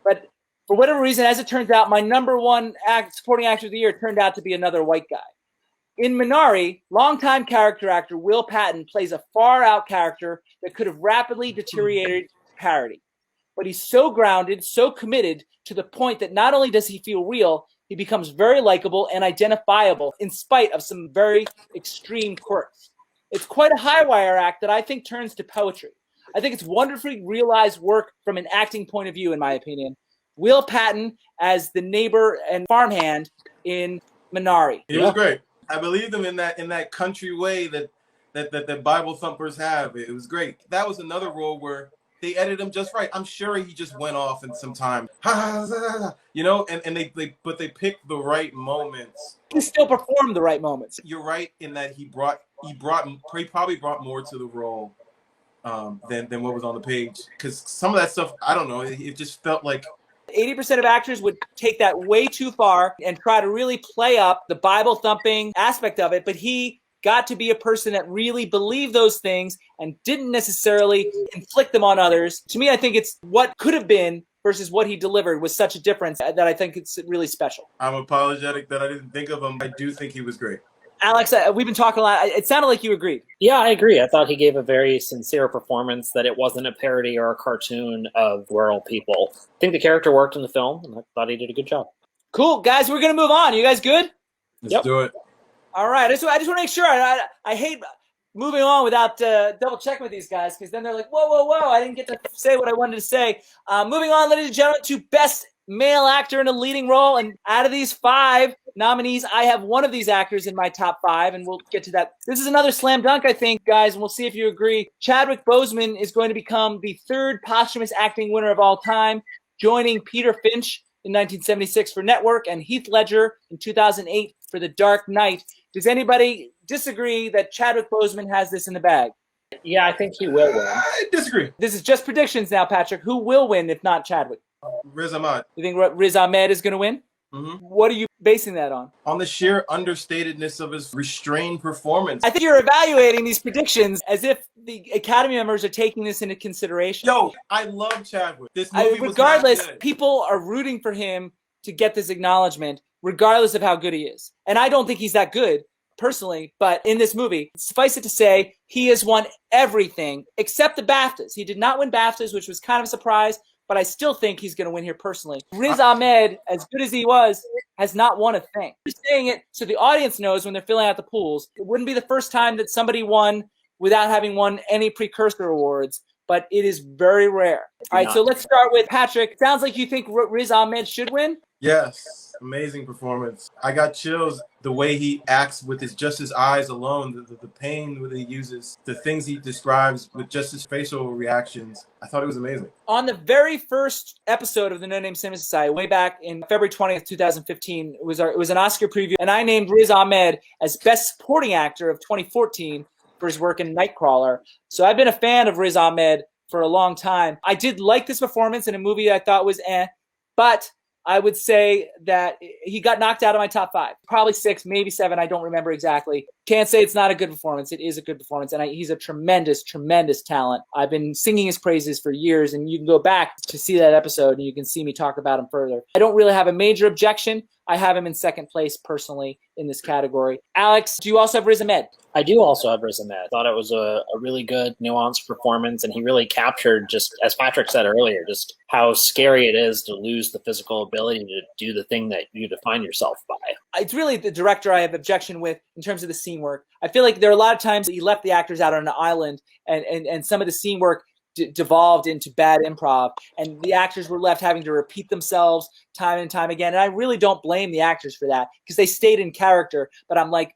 But for whatever reason, as it turns out, my number 1 supporting actor of the year turned out to be another white guy. In Minari, longtime character actor Will Patton plays a far-out character that could have rapidly deteriorated parody. But he's so grounded, so committed to the point that not only does he feel real, he becomes very likable and identifiable in spite of some very extreme quirks. It's quite a high-wire act that I think turns to poetry. I think it's wonderfully realized work from an acting point of view, in my opinion. Will Patton as the neighbor and farmhand in Minari. It was great. I believed him in that country way that Bible thumpers have. It was great. That was another role where they edited him just right. I'm sure he just went off in some time, you know, and they picked the right moments. He still performed the right moments. You're right in that he probably brought more to the role than what was on the page, because some of that stuff, I don't know, it just felt like 80% of actors would take that way too far and try to really play up the Bible thumping aspect of it, but he got to be a person that really believed those things and didn't necessarily inflict them on others. To me, I think it's what could have been versus what he delivered was such a difference that I think it's really special. I'm apologetic that I didn't think of him. I do think he was great. Alex, we've been talking a lot. It sounded like you agreed. Yeah, I agree. I thought he gave a very sincere performance, that it wasn't a parody or a cartoon of rural people. I think the character worked in the film, and I thought he did a good job. Cool. Guys, we're going to move on. You guys good? Let's do it. All right. I just want to make sure. I hate moving on without double checking with these guys, because then they're like, whoa, I didn't get to say what I wanted to say. Moving on, ladies and gentlemen, to Best Male Actor in a Leading Role. And out of these 5 nominees, I have one of these actors in my top 5, and we'll get to that. This is another slam dunk, I think, guys, and we'll see if you agree. Chadwick Boseman is going to become the 3rd posthumous acting winner of all time, joining Peter Finch in 1976 for Network and Heath Ledger in 2008 for The Dark Knight. Does anybody disagree that Chadwick Boseman has this in the bag? Yeah, I think he will win. I disagree. This is just predictions now, Patrick. Who will win if not Chadwick? Riz Ahmed. You think Riz Ahmed is going to win? Mm-hmm. What are you basing that on? On the sheer understatedness of his restrained performance. I think you're evaluating these predictions as if the Academy members are taking this into consideration. Yo, I love Chadwick. This movie regardless, was not good. people are rooting for him to get this acknowledgement, regardless of how good he is. And I don't think he's that good, personally, but in this movie, suffice it to say, he has won everything except the BAFTAs. He did not win BAFTAs, which was kind of a surprise, but I still think he's going to win here personally. Riz Ahmed, as good as he was, has not won a thing. I'm just saying it so the audience knows when they're filling out the pools. It wouldn't be the first time that somebody won without having won any precursor awards, but it is very rare. All right, so let's start with Patrick. Sounds like you think Riz Ahmed should win? Yes, amazing performance. I got chills the way he acts with his eyes alone, the pain that he uses, the things he describes with just his facial reactions. I thought it was amazing. On the very first episode of the No Name Cinema Society, way back in February 20th, 2015, it was an Oscar preview, and I named Riz Ahmed as Best Supporting Actor of 2014 for his work in Nightcrawler. So I've been a fan of Riz Ahmed for a long time. I did like this performance in a movie I thought was but I would say that he got knocked out of my top 5. Probably 6, maybe 7. I don't remember exactly. Can't say it's not a good performance. It is a good performance. And he's a tremendous, tremendous talent. I've been singing his praises for years. And you can go back to see that episode and you can see me talk about him further. I don't really have a major objection. I have him in second place personally in this category. Alex, do you also have Riz Ahmed? I do also have Riz Ahmed. I thought it was a really good, nuanced performance, and he really captured, just as Patrick said earlier, just how scary it is to lose the physical ability to do the thing that you define yourself by. It's really the director I have objection with in terms of the scene work. I feel like there are a lot of times that he left the actors out on an island, and some of the scene work devolved into bad improv, and the actors were left having to repeat themselves time and time again. And I really don't blame the actors for that because they stayed in character. But I'm like,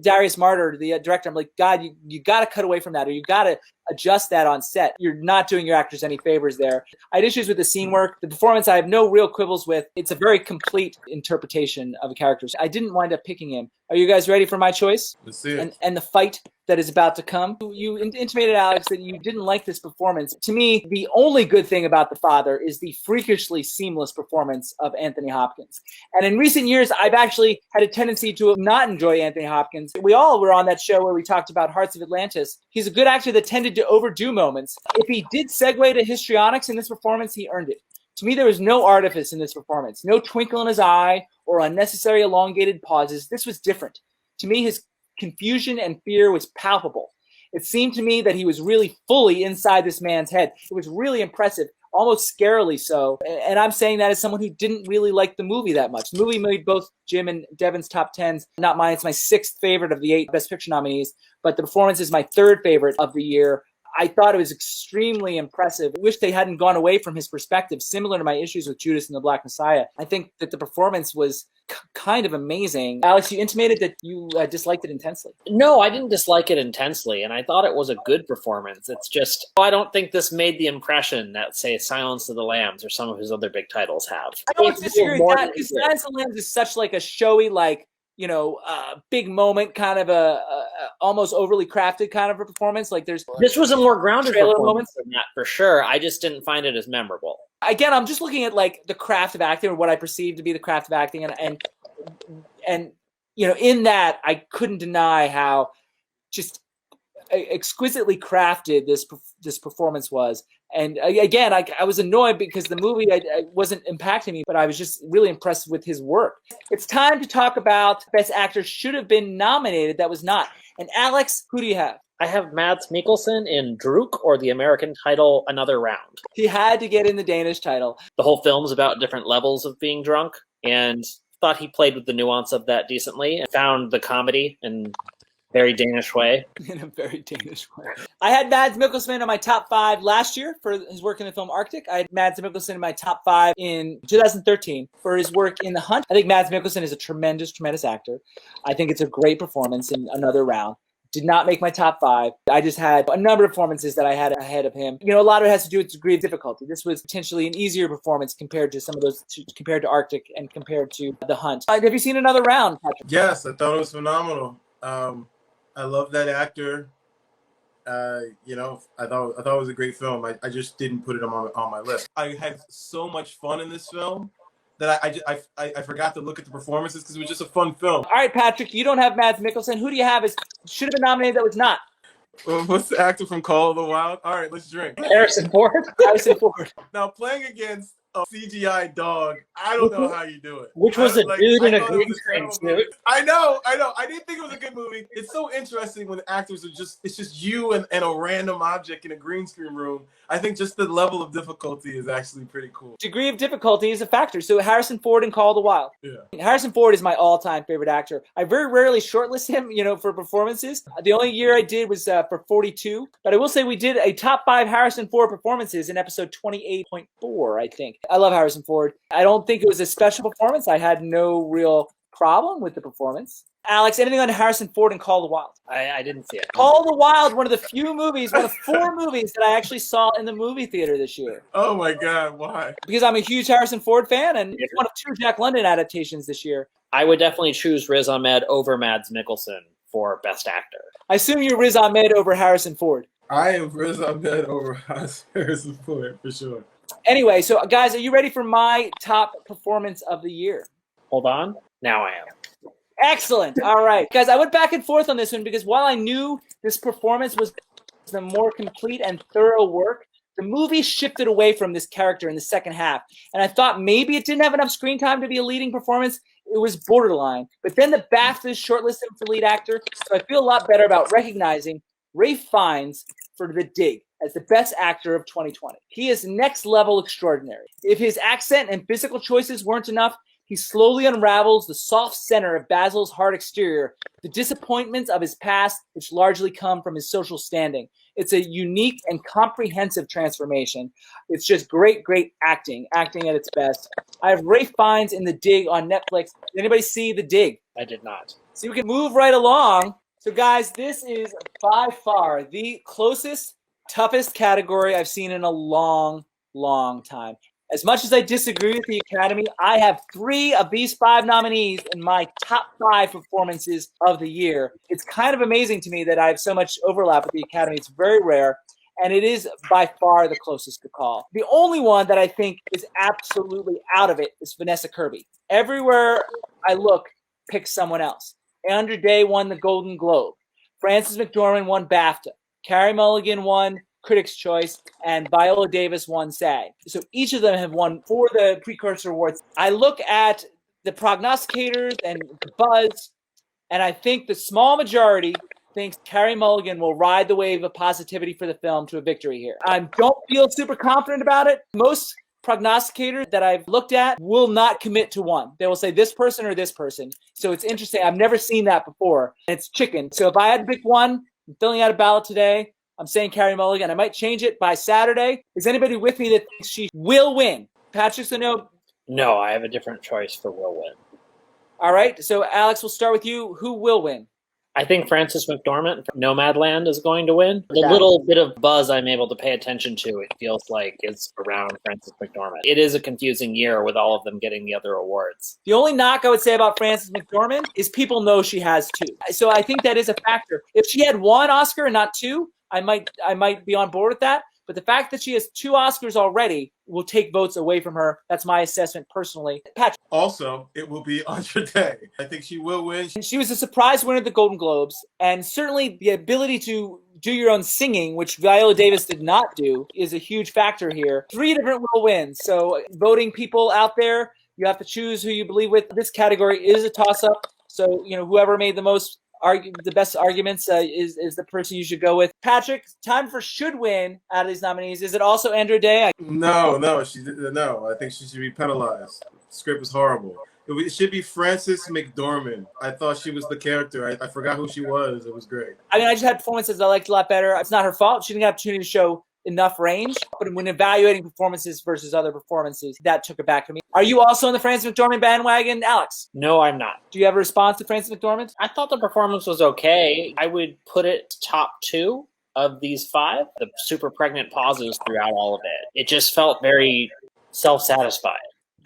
Darius Martyr, the director, I'm like, God, you got to cut away from that, or you got to adjust that on set. You're not doing your actors any favors there. I had issues with the scene work. The performance, I have no real quibbles with. It's a very complete interpretation of a character. I didn't wind up picking him. Are you guys ready for my choice? Let's see it. And the fight that is about to come? You intimated, Alex, that you didn't like this performance. To me, the only good thing about The Father is the freakishly seamless performance of Anthony Hopkins. And in recent years, I've actually had a tendency to not enjoy Anthony Hopkins. We all were on that show where we talked about Hearts of Atlantis. He's a good actor that tended to overdo moments. If he did segue to histrionics in this performance, he earned it. To me, there was no artifice in this performance, no twinkle in his eye or unnecessary elongated pauses. This was different. To me, his confusion and fear was palpable. It seemed to me that he was really fully inside this man's head. It was really impressive, almost scarily so. And I'm saying that as someone who didn't really like the movie that much. The movie made both Jim and Devin's top 10s. Not mine. It's my 6th favorite of the 8 Best Picture nominees. But the performance is my 3rd favorite of the year. I thought it was extremely impressive. I wish they hadn't gone away from his perspective, similar to my issues with Judas and the Black Messiah. I think that the performance was kind of amazing. Alex, you intimated that you disliked it intensely. No, I didn't dislike it intensely, and I thought it was a good performance. It's just, I don't think this made the impression that, say, Silence of the Lambs or some of his other big titles have. I don't disagree with that, because Silence of the Lambs is such like a showy, like, big moment, kind of a almost overly crafted kind of a performance. Like this was a more grounded trailer performance moments than that for sure. I just didn't find it as memorable. Again, I'm just looking at like the craft of acting, or what I perceive to be the craft of acting, and in that I couldn't deny how just exquisitely crafted this performance was. And again, I was annoyed because the movie wasn't impacting me, but I was just really impressed with his work. It's time to talk about Best Actor should have been nominated that was not. And Alex, who do you have? I have Mads Mikkelsen in Druk, or the American title, Another Round. He had to get in the Danish title. The whole film's about different levels of being drunk, and thought he played with the nuance of that decently and found the comedy in very Danish way. In a very Danish way. I had Mads Mikkelsen in my top 5 last year for his work in the film Arctic. I had Mads Mikkelsen in my top 5 in 2013 for his work in The Hunt. I think Mads Mikkelsen is a tremendous, tremendous actor. I think it's a great performance in Another Round. Did not make my top 5. I just had a number of performances that I had ahead of him. A lot of it has to do with degree of difficulty. This was potentially an easier performance compared to some of those, compared to Arctic and compared to The Hunt. Have you seen Another Round, Patrick? Yes, I thought it was phenomenal. I love that actor. I thought it was a great film. I just didn't put it on my list. I had so much fun in this film that I forgot to look at the performances because it was just a fun film. All right, Patrick, you don't have Mads Mikkelsen. Who do you have should have been nominated that was not? Well, what's the actor from Call of the Wild? All right, let's drink. Harrison Ford. Harrison Ford. Now, playing against a CGI dog, I don't know how you do it. Which was a dude in a green screen suit. I know. I didn't think it was a good movie. It's so interesting when the actors it's just you and a random object in a green screen room. I think just the level of difficulty is actually pretty cool. Degree of difficulty is a factor. So Harrison Ford in Call of the Wild. Yeah. Harrison Ford is my all-time favorite actor. I very rarely shortlist him, for performances. The only year I did was for 42. But I will say we did a top 5 Harrison Ford performances in episode 28.4, I think. I love Harrison Ford. I don't think it was a special performance. I had no real problem with the performance. Alex, anything on Harrison Ford and Call of the Wild? I didn't see it. Call of the Wild, one of the few movies, one of 4 movies that I actually saw in the movie theater this year. Oh my God, why? Because I'm a huge Harrison Ford fan, and it's one of 2 Jack London adaptations this year. I would definitely choose Riz Ahmed over Mads Mikkelsen for Best Actor. I assume you're Riz Ahmed over Harrison Ford. I am Riz Ahmed over Harrison Ford, for sure. Anyway, so guys, are you ready for my top performance of the year? Hold on. Now I am. Excellent. All right. Guys, I went back and forth on this one because while I knew this performance was the more complete and thorough work, the movie shifted away from this character in the second half. And I thought maybe it didn't have enough screen time to be a leading performance. it was borderline. But then the BAFTAs shortlisted him for lead actor, so I feel a lot better about recognizing Ralph Fiennes for The Dig as the best actor of 2020. He is next level extraordinary. If his accent and physical choices weren't enough, he slowly unravels the soft center of Basil's hard exterior, the disappointments of his past, which largely come from his social standing. It's a unique and comprehensive transformation. It's just great, great acting at its best. I have Ralph Fiennes in The Dig on Netflix. Did anybody see The Dig? I did not. So we can move right along. So guys, this is by far the closest, toughest category I've seen in a long, long time. As much as I disagree with the Academy, I have 3 of these 5 nominees in my top 5 performances of the year. It's kind of amazing to me that I have so much overlap with the Academy. It's very rare, and it is by far the closest to call. The only one that I think is absolutely out of it is Vanessa Kirby. Everywhere I look, pick someone else. Andra Day won the Golden Globe. Frances McDormand won BAFTA. Carey Mulligan won Critics' Choice, and Viola Davis won SAG. So each of them have won for the precursor awards. I look at the prognosticators and the buzz, and I think the small majority thinks Carey Mulligan will ride the wave of positivity for the film to a victory here. I don't feel super confident about it. Most prognosticators that I've looked at will not commit to one. They will say this person or this person. So it's interesting. I've never seen that before. It's chicken. So if I had to pick one, I'm filling out a ballot today. I'm saying Carey Mulligan. I might change it by Saturday. Is anybody with me that thinks she will win? Patrick's a no. No, I have a different choice for will win. All right. So Alex, we'll start with you. Who will win? I think Frances McDormand from Nomadland is going to win. The little bit of buzz I'm able to pay attention to, it feels like, is around Frances McDormand. It is a confusing year with all of them getting the other awards. The only knock I would say about Frances McDormand is people know she has 2. So I think that is a factor. If she had 1 Oscar and not 2, I might be on board with that. But the fact that she has 2 Oscars already will take votes away from her. That's my assessment personally. Patrick. Also, it will be Andra Day. I think she will win. She was a surprise winner at the Golden Globes, and certainly the ability to do your own singing, which Viola Davis did not do, is a huge factor here. 3 different will wins. So voting people out there, you have to choose who you believe with. This category is a toss-up. So, whoever made the best arguments is the person you should go with. Patrick, time for should win out of these nominees. Is it also Andra Day? No. I think she should be penalized. The script is horrible. It should be Frances McDormand. I thought she was the character. I forgot who she was. It was great. I just had performances I liked a lot better. It's not her fault. She didn't have the opportunity to show enough range. But when evaluating performances versus other performances, that took it back to me. Are you also on the Frances McDormand bandwagon, Alex? No, I'm not. Do you have a response to Frances McDormand? I thought the performance was okay. I would put it top 2 of these 5. The super pregnant pauses throughout all of it. It just felt very self-satisfied.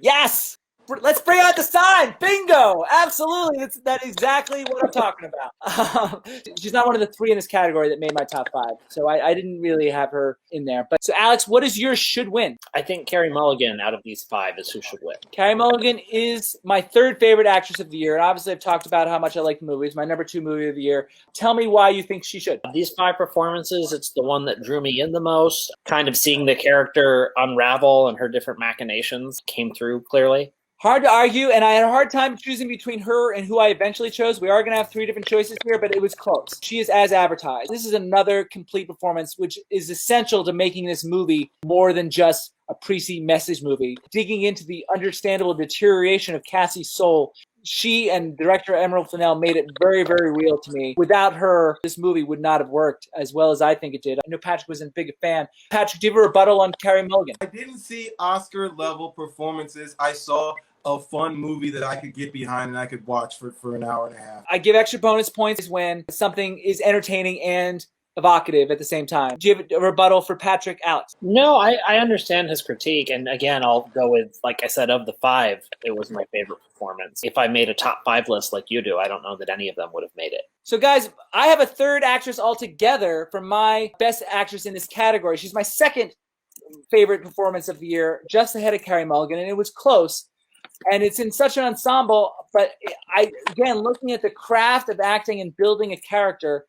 Yes! Let's bring out the sign. Bingo! Absolutely. That's exactly what I'm talking about. She's not one of the 3 in this category that made my top 5. So I didn't really have her in there. But so Alex, what is your should win? I think Carey Mulligan out of these 5 is who should win. Carey Mulligan is my 3rd favorite actress of the year. And obviously I've talked about how much I like the movie. It's my number 2 movie of the year. Tell me why you think she should. These 5 performances, it's the one that drew me in the most. Kind of seeing the character unravel and her different machinations came through clearly. Hard to argue, and I had a hard time choosing between her and who I eventually chose. We are going to have 3 different choices here, but it was close. She is as advertised. This is another complete performance, which is essential to making this movie more than just a preachy message movie. Digging into the understandable deterioration of Cassie's soul, she and director Emerald Fennell made it very, very real to me. Without her, this movie would not have worked as well as I think it did. I know Patrick wasn't a big fan. Patrick, do you have a rebuttal on Carey Mulligan? I didn't see Oscar-level performances. I saw a fun movie that I could get behind and I could watch for an hour and a half. I give extra bonus points when something is entertaining and evocative at the same time. Do you have a rebuttal for Patrick, Alex? No, I understand his critique. And again, I'll go with, like I said, of the 5, it was my favorite performance. If I made a top 5 list like you do, I don't know that any of them would have made it. So guys, I have a 3rd actress altogether for my best actress in this category. She's my 2nd favorite performance of the year, just ahead of Carey Mulligan, and it was close. And it's in such an ensemble, but again, looking at the craft of acting and building a character,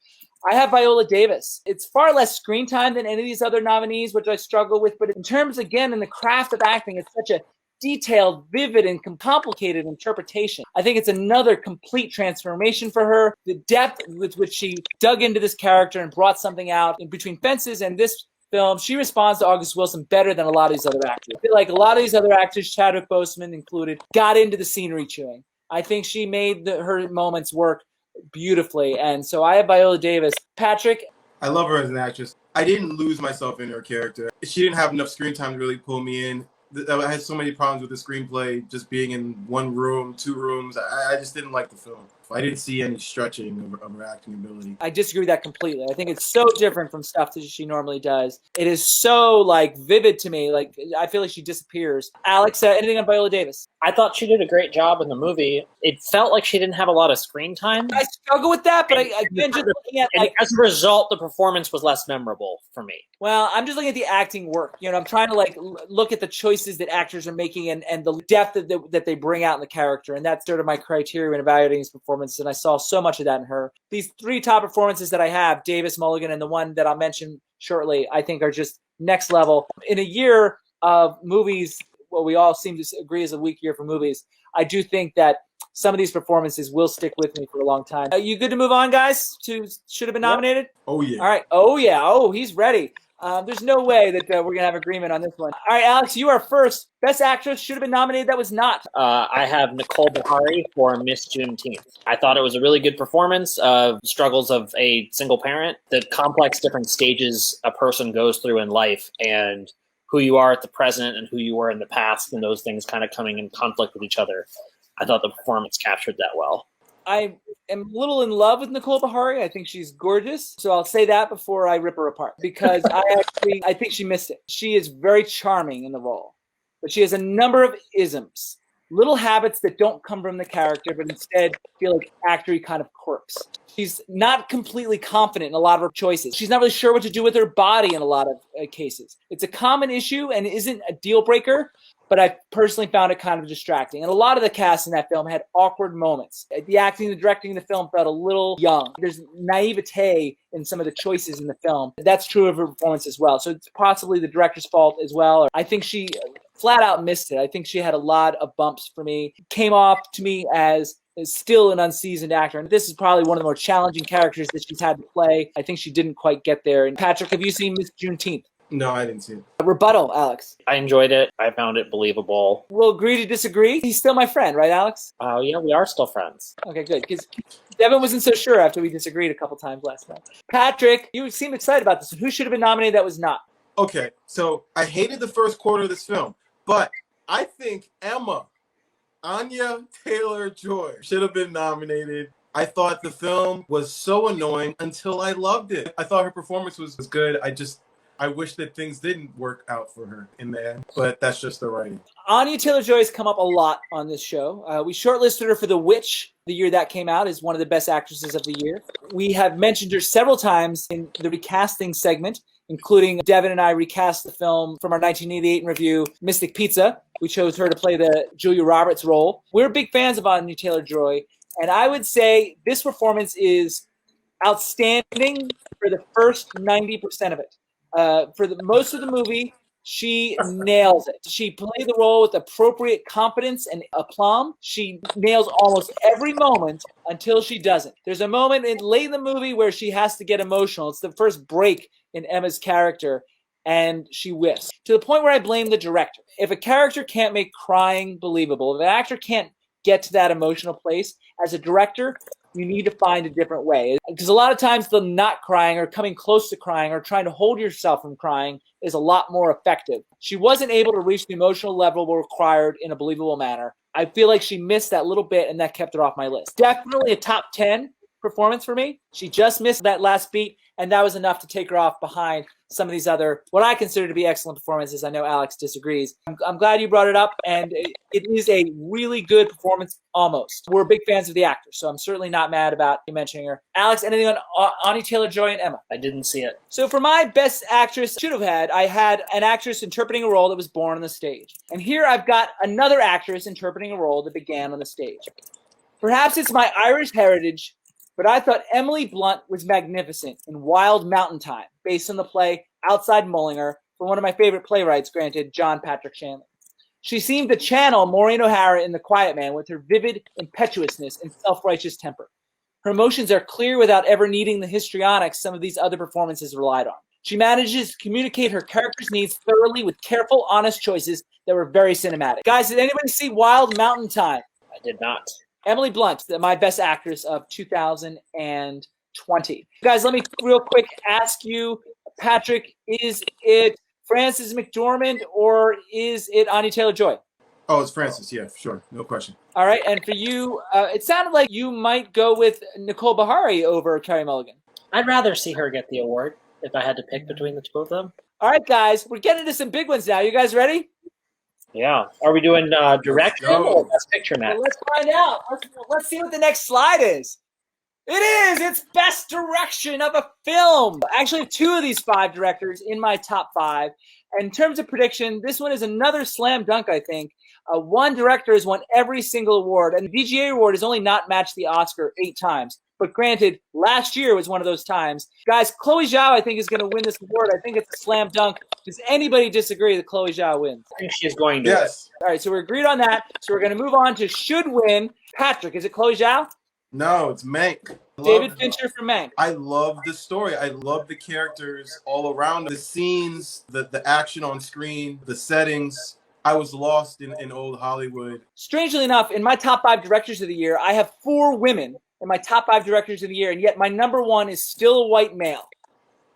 I have Viola Davis. It's far less screen time than any of these other nominees, which I struggle with. But in terms, again, in the craft of acting, it's such a detailed, vivid, and complicated interpretation. I think it's another complete transformation for her. The depth with which she dug into this character and brought something out in Between Fences and this film, she responds to August Wilson better than a lot of these other actors. I feel like a lot of these other actors, Chadwick Boseman included, got into the scenery chewing. I think she made her moments work beautifully, and so I have Viola Davis. Patrick? I love her as an actress. I didn't lose myself in her character. She didn't have enough screen time to really pull me in. I had so many problems with the screenplay, just being in one room, 2 rooms. I just didn't like the film. I didn't see any stretching of her acting ability. I disagree with that completely. I think it's so different from stuff that she normally does. It is so vivid to me. I feel like she disappears. Alex, anything on Viola Davis? I thought she did a great job in the movie. It felt like she didn't have a lot of screen time. I struggle with that, but again, just looking at as a result, the performance was less memorable for me. Well, I'm just looking at the acting work. I'm trying to look at the choices that actors are making and the depth that they bring out in the character, and that's sort of my criteria when evaluating his performance. And I saw so much of that in her. These 3 top performances that I have, Davis, Mulligan, and the one that I'll mention shortly, I think are just next level. In a year of movies, what we all seem to agree is a weak year for movies, I do think that some of these performances will stick with me for a long time. Are you good to move on, guys? To Should Have Been Nominated? Oh, yeah. All right. Oh, yeah. Oh, he's ready. There's no way that we're going to have agreement on this one. All right, Alex, you are first. Best Actress should have been nominated. That was not. I have Nicole Beharie for Miss Juneteenth. I thought it was a really good performance of struggles of a single parent, the complex different stages a person goes through in life, and who you are at the present and who you were in the past, and those things kind of coming in conflict with each other. I thought the performance captured that well. I am a little in love with Nicole Beharie. I think she's gorgeous. So I'll say that before I rip her apart, because I think she missed it. She is very charming in the role, but she has a number of isms, little habits that don't come from the character, but instead feel like actory kind of quirks. She's not completely confident in a lot of her choices. She's not really sure what to do with her body in a lot of cases. It's a common issue and isn't a deal breaker, but I personally found it kind of distracting. And a lot of the cast in that film had awkward moments. The acting, the directing in the film felt a little young. There's naivete in some of the choices in the film. That's true of her performance as well. So it's possibly the director's fault as well. I think she flat out missed it. I think she had a lot of bumps for me. Came off to me as still an unseasoned actor. And this is probably one of the more challenging characters that she's had to play. I think she didn't quite get there. And Patrick, have you seen Miss Juneteenth? No, I didn't see it. Rebuttal, Alex. I enjoyed it. I found it believable. We'll agree to disagree. He's still my friend, right, Alex? Yeah, we are still friends. Okay, good. Because Devin wasn't so sure after we disagreed a couple times last night. Patrick, you seem excited about this. Who should have been nominated that was not? Okay, so I hated the first quarter of this film, but I think Emma, Anya Taylor-Joy, should have been nominated. I thought the film was so annoying until I loved it. I thought her performance was good. I wish that things didn't work out for her in the end, but that's just the writing. Anya Taylor-Joy has come up a lot on this show. We shortlisted her for The Witch the year that came out as one of the best actresses of the year. We have mentioned her several times in the recasting segment, including Devin and I recast the film from our 1988 in review, Mystic Pizza. We chose her to play the Julia Roberts role. We're big fans of Anya Taylor-Joy, and I would say this performance is outstanding for the first 90% of it. For most of the movie, she nails it. She played the role with appropriate competence and aplomb. She nails almost every moment until she doesn't. There's a moment late in the movie where she has to get emotional. It's the first break in Emma's character, and she whiffs. To the point where I blame the director. If a character can't make crying believable, if an actor can't get to that emotional place, as a director, you need to find a different way. Because a lot of times the not crying or coming close to crying or trying to hold yourself from crying is a lot more effective. She wasn't able to reach the emotional level required in a believable manner. I feel like she missed that little bit, and that kept her off my list. Definitely a top 10 performance for me. She just missed that last beat, and that was enough to take her off behind some of these other, what I consider to be excellent performances. I know Alex disagrees. I'm glad you brought it up, and it is a really good performance almost. We're big fans of the actor, so I'm certainly not mad about you mentioning her. Alex, anything on Anya Taylor-Joy and Emma? I didn't see it. So for my best actress, I had an actress interpreting a role that was born on the stage. And here I've got another actress interpreting a role that began on the stage. Perhaps it's my Irish heritage, but I thought Emily Blunt was magnificent in Wild Mountain Time, based on the play Outside Mullinger from one of my favorite playwrights, granted, John Patrick Shanley. She seemed to channel Maureen O'Hara in The Quiet Man with her vivid impetuousness and self-righteous temper. Her emotions are clear without ever needing the histrionics some of these other performances relied on. She manages to communicate her character's needs thoroughly with careful, honest choices that were very cinematic. Guys, did anybody see Wild Mountain Thyme? I did not. Emily Blunt, my best actress of 2020. Guys, let me real quick ask you, Patrick, is it Frances McDormand or is it Anya Taylor-Joy? Oh, it's Francis. Yeah, for sure. No question. All right, and for you, it sounded like you might go with Nicole Bahari over Carey Mulligan. I'd rather see her get the award if I had to pick between the two of them. All right, guys, we're getting into some big ones now. You guys ready? Yeah. Are we doing direction or best picture next? Well, let's find out. Let's see what the next slide is. It is. It's best direction of a film. Actually, 2 of these 5 directors in my top 5. And in terms of prediction, this one is another slam dunk, I think. One director has won every single award, and the VGA award has only not matched the Oscar 8 times. But granted, last year was one of those times. Guys, Chloe Zhao, I think, is going to win this award. I think it's a slam dunk. Does anybody disagree that Chloe Zhao wins? I think she's going to. Yes. All right, so we're agreed on that. So we're going to move on to should win. Patrick, is it Chloe Zhao? No, it's Mank. David Fincher for Mank. I love the story. I love the characters all around. The scenes, the action on screen, the settings. I was lost in old Hollywood. Strangely enough, in my top 5 directors of the year, I have 4 women in my top 5 directors of the year, and yet my number 1 is still a white male.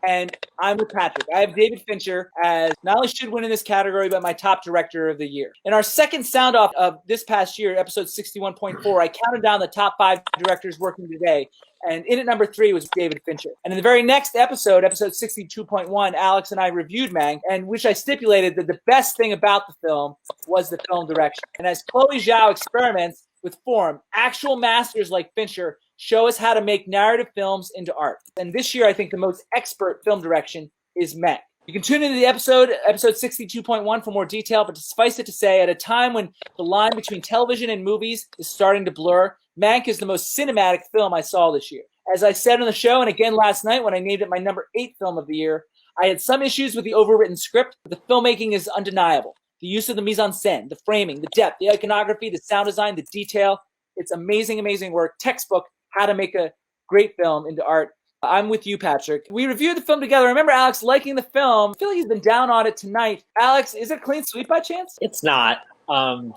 And I'm with Patrick. I have David Fincher as not only should win in this category, but my top director of the year. In our second sound off of this past year, episode 61.4, I counted down the top 5 directors working today. And in at number 3 was David Fincher. And in the very next episode, episode 62.1, Alex and I reviewed Mank, and which I stipulated that the best thing about the film was the film direction. And as Chloe Zhao experiments with form, actual masters like Fincher show us how to make narrative films into art. And this year, I think the most expert film direction is Mank. You can tune into the episode 62.1 for more detail, but suffice it to say, at a time when the line between television and movies is starting to blur, Mank is the most cinematic film I saw this year. As I said on the show, and again last night when I named it my number 8 film of the year, I had some issues with the overwritten script, but the filmmaking is undeniable. The use of the mise-en-scène, the framing, the depth, the iconography, the sound design, the detail. It's amazing, amazing work. Textbook, how to make a great film into art. I'm with you, Patrick. We reviewed the film together. I remember Alex liking the film. I feel like he's been down on it tonight. Alex, is it a clean sweep by chance? It's not. So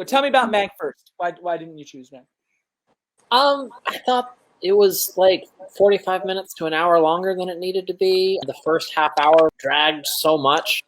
tell me about Mank first. Why didn't you choose Mank? I thought it was like 45 minutes to an hour longer than it needed to be. The first half hour dragged so much.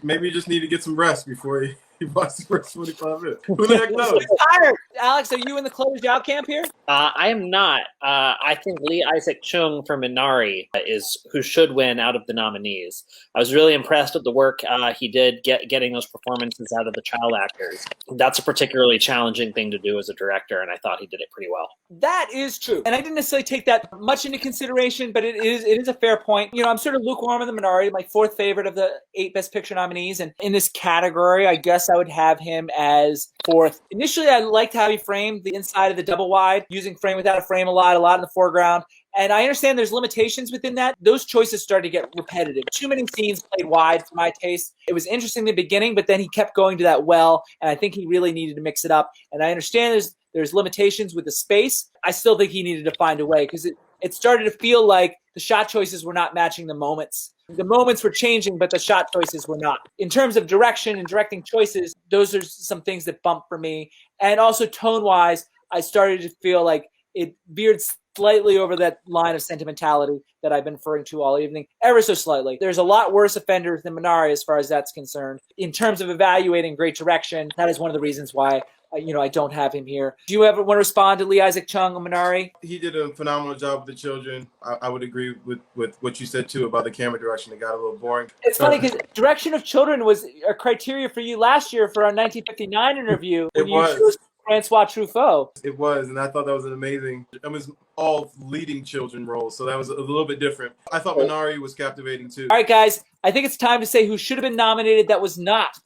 Maybe you just need to get some rest before he watched the first 45 minutes. Who the heck knows? He's tired. Alex, are you in the Chloe Zhao camp here? I am not. I think Lee Isaac Chung for Minari is who should win out of the nominees. I was really impressed with the work he did getting those performances out of the child actors. That's a particularly challenging thing to do as a director, and I thought he did it pretty well. That is true. And I didn't necessarily take that much into consideration, but it is a fair point. You know, I'm sort of lukewarm in the Minari, my 4th favorite of the 8 Best Picture nominees. And in this category, I guess I would have him as 4th. Initially, I liked how he framed the inside of the double wide, using frame without a frame a lot in the foreground. And I understand there's limitations within that. Those choices started to get repetitive. Too many scenes played wide for my taste. It was interesting in the beginning, but then he kept going to that well, and I think he really needed to mix it up. And I understand there's limitations with the space. I still think he needed to find a way because it started to feel like the shot choices were not matching the moments. The moments were changing, but the shot choices were not. In terms of direction and directing choices, those are some things that bump for me. And also tone-wise, I started to feel like it veered slightly over that line of sentimentality that I've been referring to all evening, ever so slightly. There's a lot worse offenders than Minari as far as that's concerned. In terms of evaluating great direction, that is one of the reasons why I don't have him here. Do you ever want to respond to Lee Isaac Chung on Minari? He did a phenomenal job with the children. I would agree with what you said, too, about the camera direction. It got a little boring. It's funny because direction of children was a criteria for you last year for our 1959 interview. It was. Francois Truffaut. It was, and I thought that was an amazing. It was all leading children roles, so that was a little bit different. I thought Minari was captivating, too. All right, guys, I think it's time to say who should have been nominated that was not.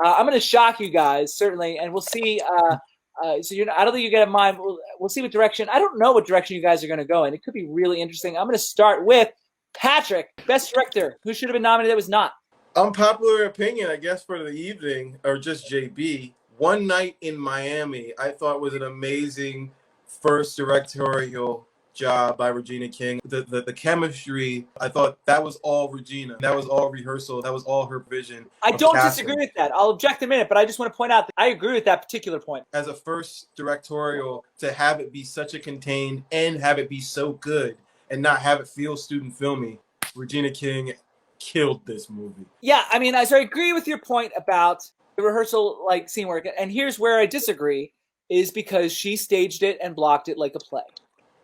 I'm going to shock you guys, certainly, and we'll see. I don't think you get a mind. We'll see what direction. I don't know what direction you guys are going to go in. It could be really interesting. I'm going to start with Patrick, Best Director. Who should have been nominated that was not? Unpopular opinion, I guess, for the evening, or just JB. One Night in Miami, I thought was an amazing first directorial job by Regina King. The chemistry, I thought that was all Regina. That was all rehearsal. That was all her vision. I don't casting. disagree with that. I'll object in a minute, but I just want to point out that I agree with that particular point. As a first directorial, to have it be such a contained and have it be so good and not have it feel student filmy, Regina King killed this movie. Yeah, I mean, I agree with your point about the rehearsal, like scene work. And here's where I disagree, is because she staged it and blocked it like a play,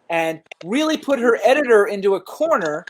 and really put her editor into a corner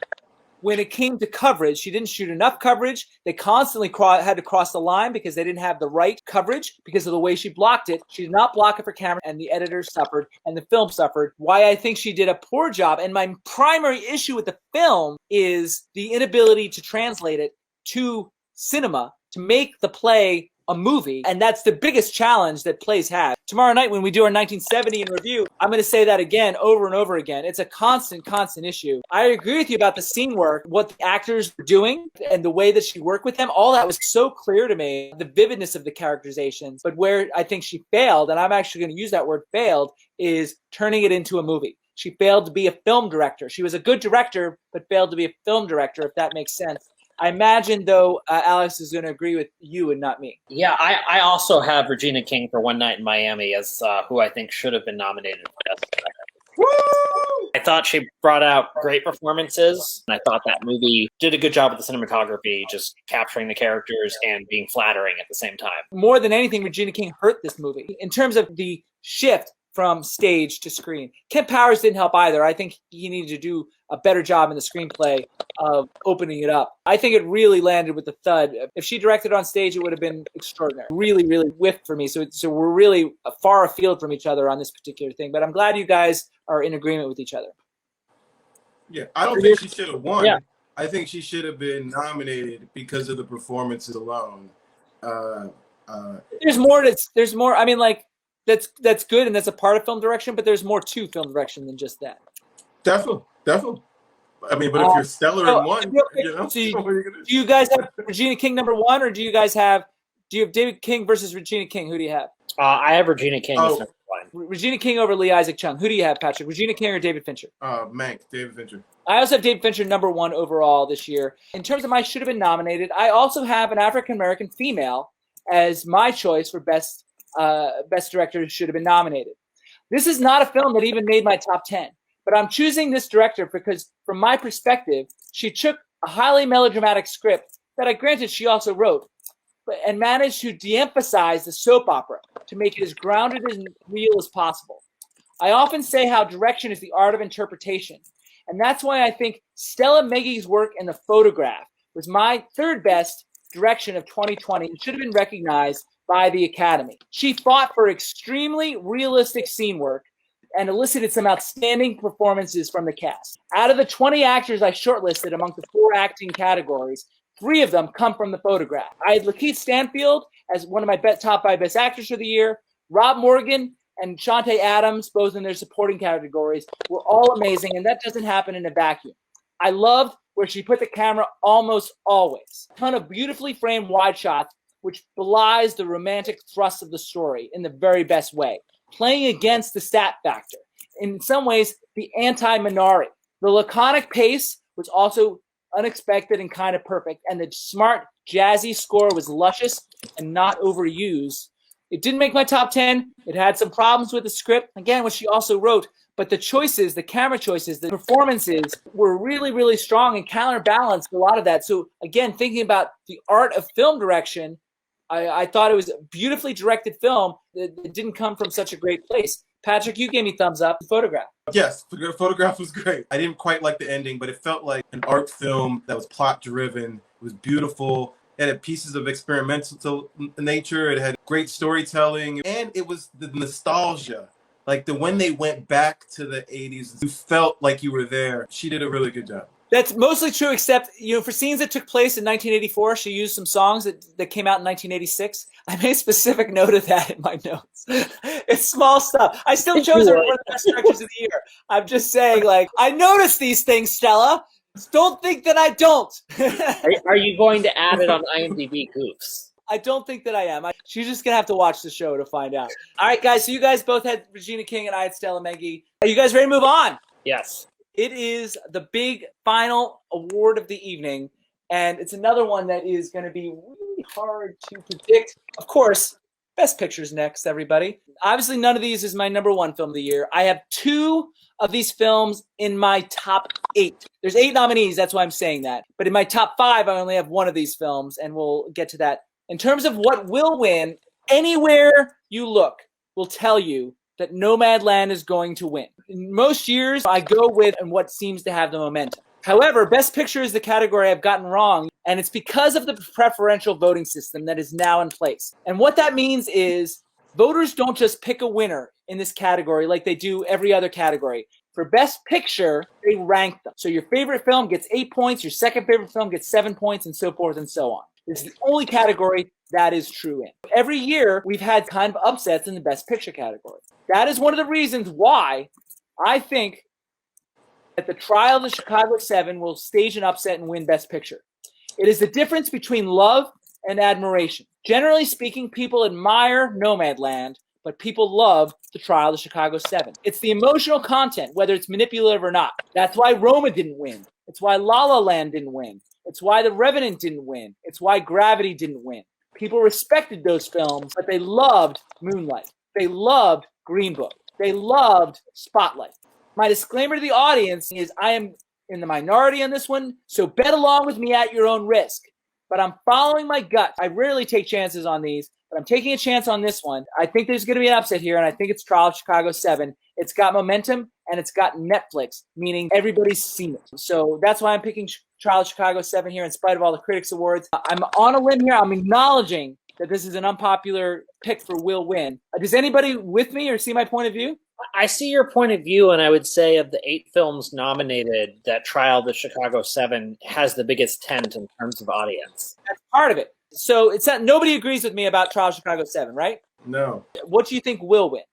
when it came to coverage. She didn't shoot enough coverage. They constantly had to cross the line because they didn't have the right coverage because of the way she blocked it. She did not block it for camera, and the editor suffered and the film suffered. Why I think she did a poor job, and my primary issue with the film is the inability to translate it to cinema, to make the play a movie. And that's the biggest challenge that plays have. Tomorrow night when we do our 1970 in review, I'm going to say that again over and over again. It's a constant issue. I agree with you about the scene work, what the actors were doing and the way that she worked with them. All that was so clear to me, the vividness of the characterizations. But where I think she failed, and I'm actually going to use that word failed, is turning it into a movie. She failed to be a film director. She was a good director, but failed to be a film director, if that makes sense. I imagine, though, Alex is going to agree with you and not me. Yeah, I also have Regina King for One Night in Miami as who I think should have been nominated for Best Director. Woo! I thought she brought out great performances, and I thought that movie did a good job with the cinematography, just capturing the characters and being flattering at the same time. More than anything, Regina King hurt this movie in terms of the shift from stage to screen. Kent Powers didn't help either. I think he needed to do a better job in the screenplay of opening it up. I think it really landed with the thud. If she directed on stage, it would have been extraordinary. Really, really whiffed for me. So we're really far afield from each other on this particular thing. But I'm glad you guys are in agreement with each other. Yeah, I don't think she should have won. Yeah. I think she should have been nominated because of the performances alone. There's more. I mean, like, that's good, and that's a part of film direction, but there's more to film direction than just that. Definitely. I mean, but if you're stellar in one, so what are you gonna do? Do you guys have Regina King number one, or do you have David King versus Regina King? Who do you have? I have Regina King as number one. Regina King over Lee Isaac Chung. Who do you have, Patrick? Regina King or David Fincher? David Fincher. I also have David Fincher number one overall this year. In terms of my should have been nominated, I also have an African-American female as my choice for best director who should have been nominated. This is not a film that even made my top 10, but I'm choosing this director because from my perspective, she took a highly melodramatic script that granted she also wrote, and managed to de-emphasize the soap opera to make it as grounded and real as possible. I often say how direction is the art of interpretation, and that's why I think Stella Meggy's work in The Photograph was my third best direction of 2020 and should have been recognized by the Academy. She fought for extremely realistic scene work and elicited some outstanding performances from the cast. Out of the 20 actors I shortlisted among the 4 acting categories, 3 of them come from The Photograph. I had Lakeith Stanfield as one of my top 5 best actors for the year. Rob Morgan and Shantae Adams, both in their supporting categories, were all amazing, and that doesn't happen in a vacuum. I loved where she put the camera almost always. A ton of beautifully framed wide shots, which belies the romantic thrust of the story in the very best way, playing against the stat factor. In some ways, the anti-Minari. The laconic pace was also unexpected and kind of perfect, and the smart, jazzy score was luscious and not overused. It didn't make my top 10. It had some problems with the script, again, which she also wrote, but the choices, the camera choices, the performances were really, really strong and counterbalanced a lot of that. So again, thinking about the art of film direction, I thought it was a beautifully directed film that didn't come from such a great place. Patrick, you gave me thumbs up. The Photograph. Yes, the Photograph was great. I didn't quite like the ending, but it felt like an art film that was plot-driven. It was beautiful. It had pieces of experimental nature. It had great storytelling. And it was the nostalgia. Like when they went back to the 80s, you felt like you were there. She did a really good job. That's mostly true, except, for scenes that took place in 1984, she used some songs that came out in 1986. I made a specific note of that in my notes. It's small stuff. I still chose her for the best directors of the year. I'm just saying, I noticed these things, Stella. Don't think that I don't. Are you going to add it on IMDb Goofs? I don't think that I am. She's just going to have to watch the show to find out. All right, guys. So you guys both had Regina King and I had Stella Mengi. Are you guys ready to move on? Yes. It is the big final award of the evening, and it's another one that is going to be really hard to predict. Of course, Best Picture's next, everybody. Obviously, none of these is my number one film of the year. I have 2 of these films in my top 8. There's 8 nominees, that's why I'm saying that. But in my top 5, I only have 1 of these films, and we'll get to that. In terms of what will win, anywhere you look will tell you that Nomadland is going to win. In most years, I go with what seems to have the momentum. However, Best Picture is the category I've gotten wrong, and it's because of the preferential voting system that is now in place. And what that means is voters don't just pick a winner in this category like they do every other category. For Best Picture, they rank them. So your favorite film gets 8 points, your second favorite film gets 7 points, and so forth and so on. It's the only category that is true in. Every year, we've had kind of upsets in the Best Picture category. That is one of the reasons why I think that The Trial of the Chicago 7 will stage an upset and win Best Picture. It is the difference between love and admiration. Generally speaking, people admire Nomadland, but people love The Trial of the Chicago 7. It's the emotional content, whether it's manipulative or not. That's why Roma didn't win. It's why La La Land didn't win. It's why The Revenant didn't win. It's why Gravity didn't win. People respected those films, but they loved Moonlight. They loved Green Book. They loved Spotlight. My disclaimer to the audience is I am in the minority on this one, so bet along with me at your own risk. But I'm following my gut. I rarely take chances on these, but I'm taking a chance on this one. I think there's going to be an upset here, and I think it's Trial of Chicago 7. It's got momentum, and it's got Netflix, meaning everybody's seen it. So that's why I'm picking Trial of Chicago 7 here in spite of all the critics awards. I'm on a limb here. I'm acknowledging that this is an unpopular pick for will win. Does anybody with me or see my point of view? I see your point of view, and I would say of the 8 films nominated, that Trial of the Chicago 7 has the biggest tent in terms of audience. That's part of it. So it's not, nobody agrees with me about Trial of Chicago 7, right? No. What do you think will win?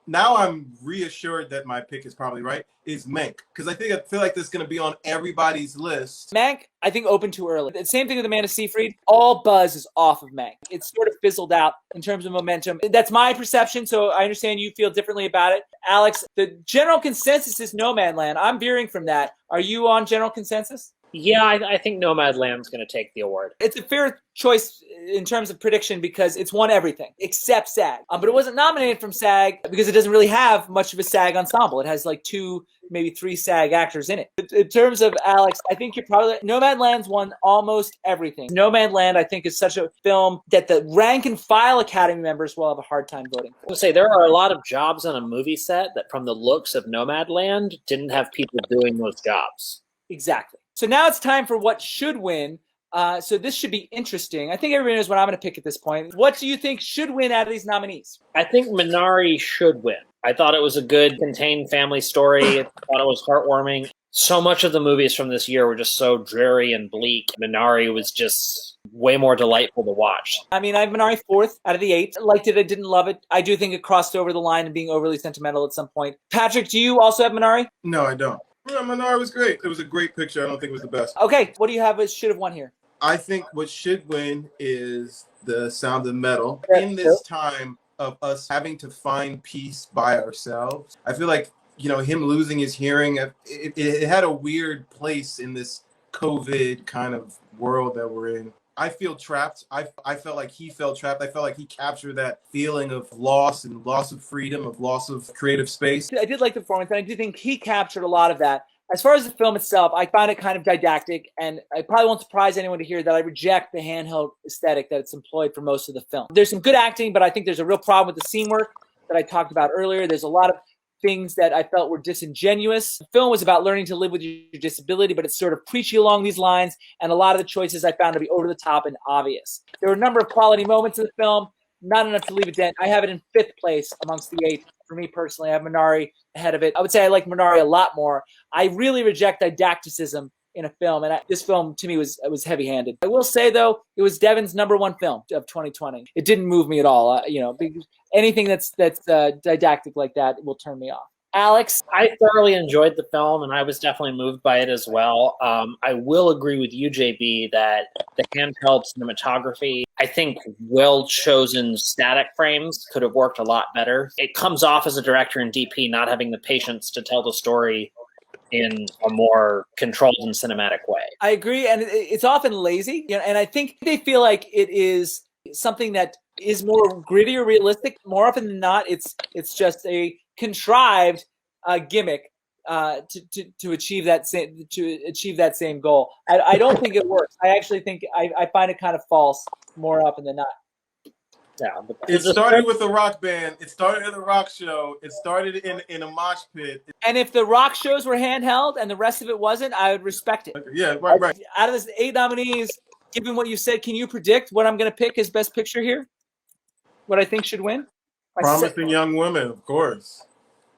Now I'm reassured that my pick is probably right, is Mank. Because I feel like this is going to be on everybody's list. Mank, I think opened too early. The same thing with Amanda Seyfried. All buzz is off of Mank. It's sort of fizzled out in terms of momentum. That's my perception, so I understand you feel differently about it. Alex, the general consensus is Nomadland. I'm veering from that. Are you on general consensus? Yeah, I think Nomadland's going to take the award. It's a fair choice in terms of prediction because it's won everything except SAG. But it wasn't nominated from SAG because it doesn't really have much of a SAG ensemble. It has like 2, maybe 3 SAG actors in it. In terms of Alex, I think you're probably Nomadland's won almost everything. Nomadland, I think, is such a film that the rank and file Academy members will have a hard time voting for. I would say there are a lot of jobs on a movie set that, from the looks of Nomadland, didn't have people doing those jobs. Exactly. So now it's time for what should win. So this should be interesting. I think everybody knows what I'm going to pick at this point. What do you think should win out of these nominees? I think Minari should win. I thought it was a good, contained family story. I thought it was heartwarming. So much of the movies from this year were just so dreary and bleak. Minari was just way more delightful to watch. I mean, I have Minari 4th out of the 8. I liked it. I didn't love it. I do think it crossed over the line and being overly sentimental at some point. Patrick, do you also have Minari? No, I don't. Yeah, Minari was great. It was a great picture. I don't think it was the best. Okay, what do you have as should have won here? I think what should win is The Sound of Metal. Yeah, In this time of us having to find peace by ourselves, I feel like, him losing his hearing, it had a weird place in this COVID kind of world that we're in. I feel trapped. I felt like he felt trapped. I felt like he captured that feeling of loss and loss of freedom, of loss of creative space. I did like the performance, and I do think he captured a lot of that. As far as the film itself, I find it kind of didactic, and I probably won't surprise anyone to hear that I reject the handheld aesthetic that it's employed for most of the film. There's some good acting, but I think there's a real problem with the scene work that I talked about earlier. There's a lot of things that I felt were disingenuous. The film was about learning to live with your disability, but it's sort of preachy along these lines, and a lot of the choices I found to be over the top and obvious. There were a number of quality moments in the film, not enough to leave a dent. I have it in 5th place amongst the 8. For me personally, I have Minari ahead of it. I would say I like Minari a lot more. I really reject didacticism in a film, and this film to me was heavy-handed. I will say though, it was Devin's #1 film of 2020. It didn't move me at all. Anything that's didactic like that will turn me off. Alex? I thoroughly enjoyed the film, and I was definitely moved by it as well. I will agree with you, JB, that the handheld cinematography, I think well-chosen static frames could have worked a lot better. It comes off as a director and DP not having the patience to tell the story in a more controlled and cinematic way. I agree, and it's often lazy, and I think they feel like it is something that is more gritty or realistic. More often than not, it's just a contrived gimmick to achieve that same goal. I don't think it works. I actually think I find it kind of false more often than not. Yeah, it started with a rock band. It started at a rock show. It started in a mosh pit. And if the rock shows were handheld and the rest of it wasn't, I would respect it. Yeah, right. Out of this 8 nominees, given what you said, can you predict what I'm going to pick as Best Picture here? What I think should win? Promising Young Woman, of course.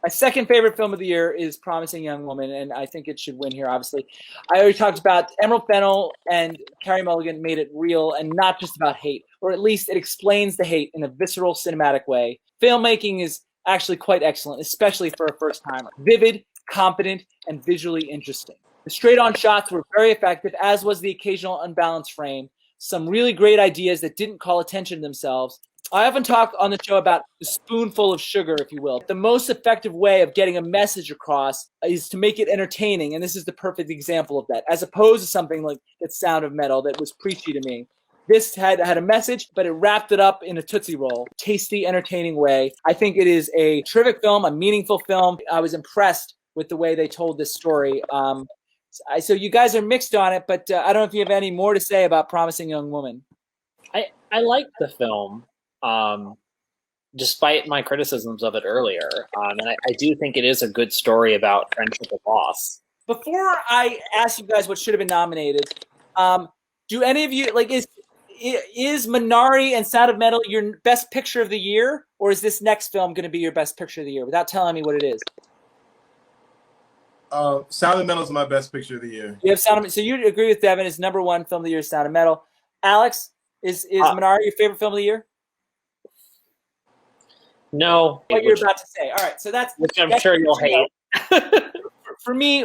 My second favorite film of the year is Promising Young Woman, and I think it should win here, obviously. I already talked about Emerald Fennell and Carey Mulligan made it real and not just about hate, or at least it explains the hate in a visceral, cinematic way. Filmmaking is actually quite excellent, especially for a first-timer. Vivid, competent, and visually interesting. The straight-on shots were very effective, as was the occasional unbalanced frame. Some really great ideas that didn't call attention to themselves. I often talk on the show about the spoonful of sugar, if you will. The most effective way of getting a message across is to make it entertaining, and this is the perfect example of that, as opposed to something like that Sound of Metal that was preachy to me. This had a message, but it wrapped it up in a Tootsie Roll, tasty, entertaining way. I think it is a terrific film, a meaningful film. I was impressed with the way they told this story. So you guys are mixed on it, but I don't know if you have any more to say about Promising Young Woman. I liked the film. Despite my criticisms of it earlier. And I do think it is a good story about friendship and loss. Before I ask you guys what should have been nominated, do any of you, is Minari and Sound of Metal your best picture of the year? Or is this next film going to be your best picture of the year without telling me what it is? Sound of Metal is my best picture of the year. You have Sound of Metal. So you agree with Devin, his number one film of the year is Sound of Metal. Alex, is Minari your favorite film of the year? No. What you're about to say. All right, so that's which I'm sure you'll hate. For me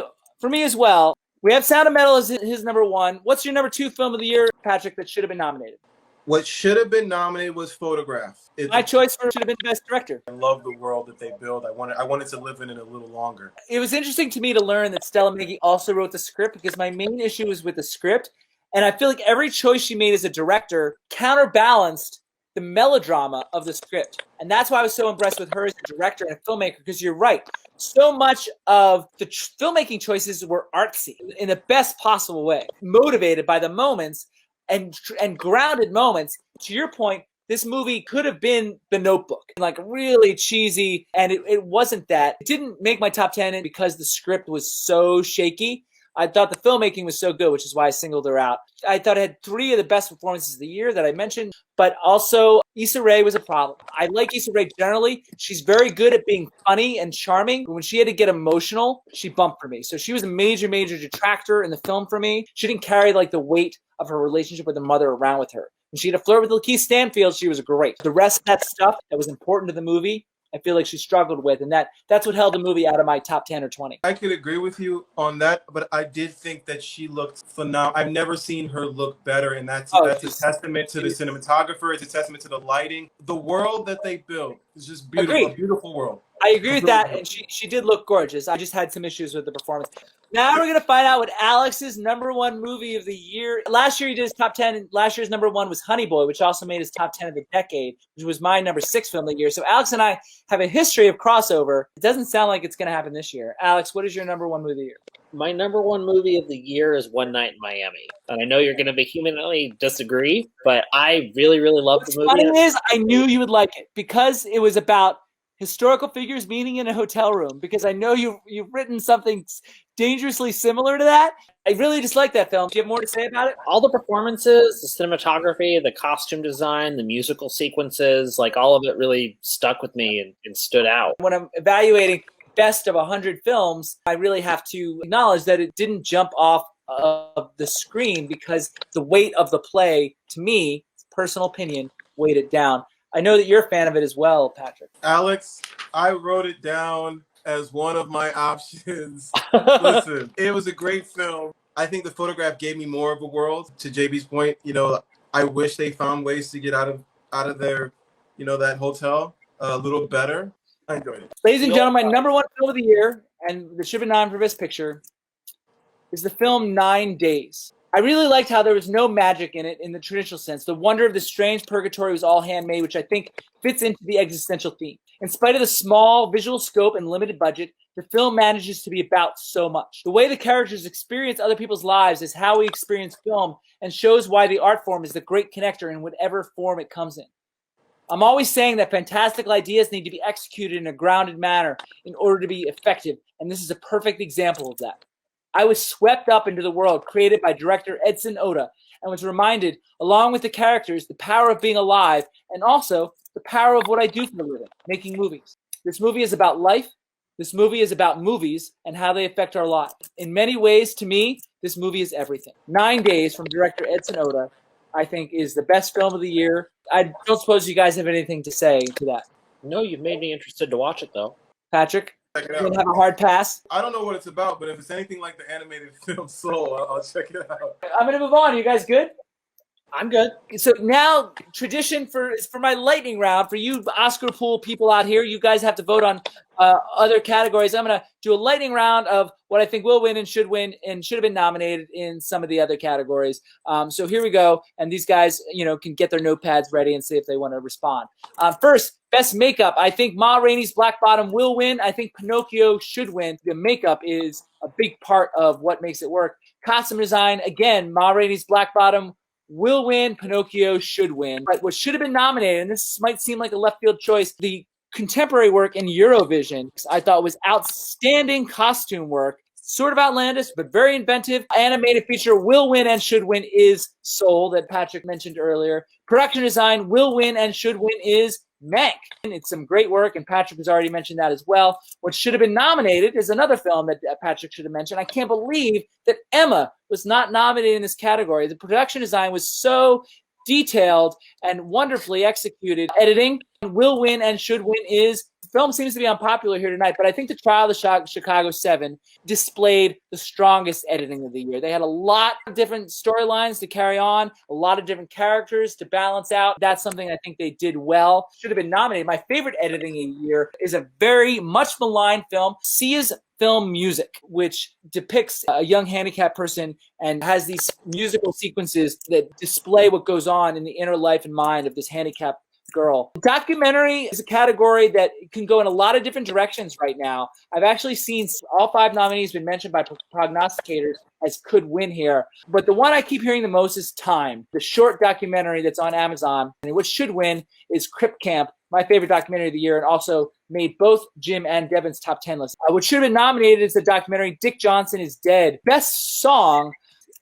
as well. We have Sound of Metal as his number one. What's your number two film of the year, Patrick, that should have been nominated? What should have been nominated was Photograph. My choice should have been Best Director. I love the world that they build. I wanted to live in it a little longer. It was interesting to me to learn that Stella Maggie also wrote the script because my main issue was with the script. And I feel like every choice she made as a director counterbalanced the melodrama of the script. And that's why I was so impressed with her as a director and a filmmaker, because you're right. So much of the filmmaking choices were artsy in the best possible way, motivated by the moments and grounded moments. To your point, this movie could have been The Notebook, like really cheesy, and it wasn't that. It didn't make my top 10 because the script was so shaky. I thought the filmmaking was so good, which is why I singled her out. I thought it had 3 of the best performances of the year that I mentioned, but also Issa Rae was a problem. I like Issa Rae generally. She's very good at being funny and charming. But when she had to get emotional, she bumped for me. So she was a major, major detractor in the film for me. She didn't carry the weight of her relationship with her mother around with her. When she had to flirt with Lakeith Stanfield, she was great. The rest of that stuff that was important to the movie, I feel like she struggled with, and that's what held the movie out of my top 10 or 20. I could agree with you on that, but I did think that she looked phenomenal. I've never seen her look better, and that's a testament to the cinematographer. It's a testament to the lighting. The world that they built is just beautiful. Agreed. A beautiful world. I agree with that, and she did look gorgeous. I just had some issues with the performance. Now we're going to find out what Alex's number one movie of the year. Last year he did his top 10, and last year's number one was Honey Boy, which also made his top 10 of the decade, which was my number 6 film of the year. So Alex and I have a history of crossover. It doesn't sound like it's going to happen this year. Alex, what is your number one movie of the year? My number one movie of the year is One Night in Miami. And I know you're going to vehemently disagree, but I really, really love the movie. What's funny is I knew you would like it because it was about historical figures meeting in a hotel room, because I know you've written something dangerously similar to that. I really just like that film. Do you have more to say about it? All the performances, the cinematography, the costume design, the musical sequences, all of it really stuck with me and stood out. When I'm evaluating best of 100 films, I really have to acknowledge that it didn't jump off of the screen because the weight of the play, to me, personal opinion, weighed it down. I know that you're a fan of it as well, Patrick. Alex, I wrote it down as one of my options. Listen, it was a great film. I think the photograph gave me more of a world. To JB's point, I wish they found ways to get out of their, that hotel a little better. I enjoyed it. Ladies and gentlemen, my number one film of the year, and the should have been nominated for Best Picture, is the film 9 Days. I really liked how there was no magic in it in the traditional sense. The wonder of the strange purgatory was all handmade, which I think fits into the existential theme. In spite of the small visual scope and limited budget, the film manages to be about so much. The way the characters experience other people's lives is how we experience film and shows why the art form is the great connector in whatever form it comes in. I'm always saying that fantastical ideas need to be executed in a grounded manner in order to be effective, and this is a perfect example of that. I was swept up into the world created by director Edson Oda and was reminded, along with the characters, the power of being alive and also the power of what I do for a living, making movies. This movie is about life. This movie is about movies and how they affect our lives. In many ways, to me, this movie is everything. 9 Days from director Edson Oda, I think, is the best film of the year. I don't suppose you guys have anything to say to that. No, you've made me interested to watch it, though. Patrick? Check it You out. don't have a hard pass? I don't know what it's about, but if it's anything like the animated film Soul, I'll check it out. I'm going to move on. You guys good? I'm good. So now, tradition for my lightning round, for you Oscar pool people out here, you guys have to vote on other categories. I'm going to do a lightning round of what I think will win and should have been nominated in some of the other categories. So here we go. And these guys, can get their notepads ready and see if they want to respond. First, best makeup. I think Ma Rainey's Black Bottom will win. I think Pinocchio should win. The makeup is a big part of what makes it work. Costume design, again, Ma Rainey's Black Bottom will win. Pinocchio should win. But what should have been nominated, and this might seem like a left field choice, the contemporary work in Eurovision, I thought was outstanding costume work. Sort of outlandish, but very inventive. Animated feature will win and should win is Soul, that Patrick mentioned earlier. Production design will win and should win is Mank. It's some great work, and Patrick has already mentioned that as well. What should have been nominated is another film that Patrick should have mentioned. I can't believe that Emma was not nominated in this category. The production design was so detailed and wonderfully executed. Editing will win and should win is, the film seems to be unpopular here tonight, but I think The Trial of the Chicago 7 displayed the strongest editing of the year. They had a lot of different storylines to carry on, a lot of different characters to balance out. That's something I think they did well. Should have been nominated. My favorite editing of the year is a very much maligned film, Sia's film Music, which depicts a young handicapped person and has these musical sequences that display what goes on in the inner life and mind of this handicapped girl. Documentary is a category that can go in a lot of different directions right now. I've actually seen all 5 nominees been mentioned by prognosticators as could win here. But the one I keep hearing the most is Time, the short documentary that's on Amazon. And what should win is Crip Camp, my favorite documentary of the year, and also made both Jim and Devin's top 10 lists. What should have been nominated is the documentary Dick Johnson is Dead. Best song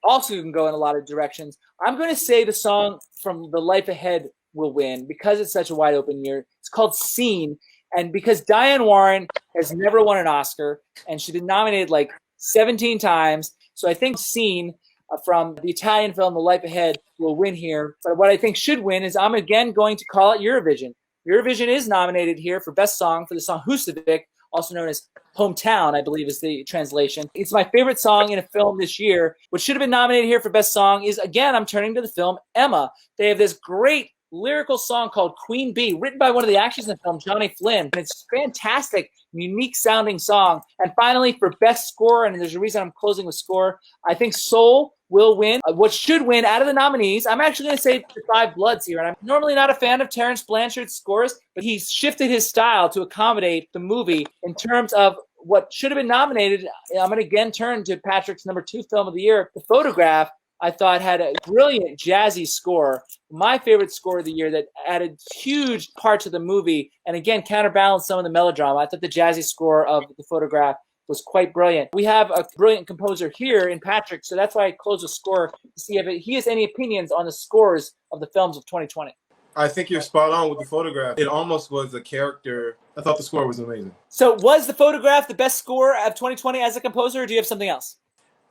also can go in a lot of directions. I'm going to say the song from The Life Ahead will win because it's such a wide open year. It's called Scene. And because Diane Warren has never won an Oscar and she's been nominated like 17 times. So I think Scene from the Italian film The Life Ahead will win here. But what I think should win is I'm again going to call it Eurovision. Eurovision is nominated here for Best Song for the song Husavik, also known as Hometown, I believe is the translation. It's my favorite song in a film this year. What should have been nominated here for Best Song is, again, I'm turning to the film Emma. They have this great lyrical song called Queen Bee, written by one of the actors in the film, Johnny Flynn. And it's a fantastic, unique sounding song. And finally, for Best Score, and there's a reason I'm closing with score, I think Soul will win. What should win out of the nominees, I'm actually going to say The Five Bloods here. And I'm normally not a fan of Terrence Blanchard's scores, but he's shifted his style to accommodate the movie in terms of what should have been nominated. I'm going to again turn to Patrick's number 2 film of the year, The Photograph. I thought had a brilliant jazzy score. My favorite score of the year that added huge parts of the movie and again counterbalanced some of the melodrama. I thought the jazzy score of The Photograph was quite brilliant. We have a brilliant composer here in Patrick, so that's why I close the score to see if he has any opinions on the scores of the films of 2020. I think you're spot on with The Photograph. It almost was a character. I thought the score was amazing. So was The Photograph the best score of 2020 as a composer, or do you have something else?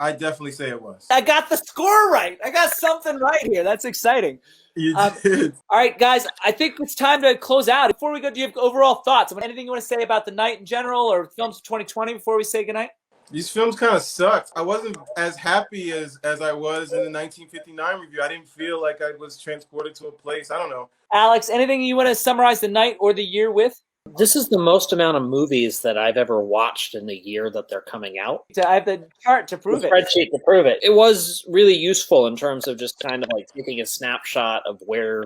I definitely say it was. I got the score right. I got something right here. That's exciting. You did. All right, guys, I think it's time to close out. Before we go, do you have overall thoughts? Anything you want to say about the night in general or films of 2020 before we say goodnight? These films kind of sucked. I wasn't as happy as I was in the 1959 review. I didn't feel like I was transported to a place. I don't know. Alex, anything you want to summarize the night or the year with? This is the most amount of movies that I've ever watched in the year that they're coming out. I have the chart to prove The it. spreadsheet to prove it. It was really useful in terms of just kind of like taking a snapshot of where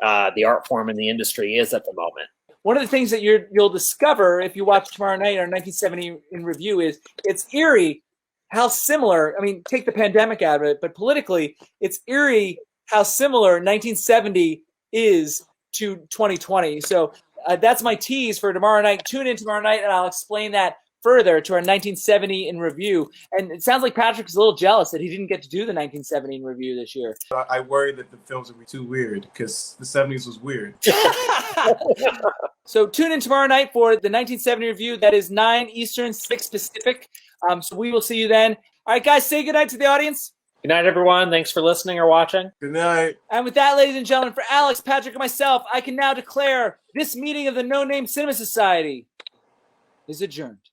the art form in the industry is at the moment. One of the things that you'll discover if you watch tomorrow night our 1970 in review is it's eerie how similar, I mean, take the pandemic out of it, but politically, it's eerie how similar 1970 is to 2020. So that's my tease for tomorrow night. Tune in tomorrow night, and I'll explain that further to our 1970 in review. And it sounds like Patrick's a little jealous that he didn't get to do the 1970 in review this year. I worry that the films would be too weird because the 70s was weird. So tune in tomorrow night for the 1970 review. That is 9 Eastern, 6 Pacific. So we will see you then. All right, guys, say goodnight to the audience. Good night, everyone. Thanks for listening or watching. Good night. And with that, ladies and gentlemen, for Alex, Patrick, and myself, I can now declare this meeting of the No Name Cinema Society is adjourned.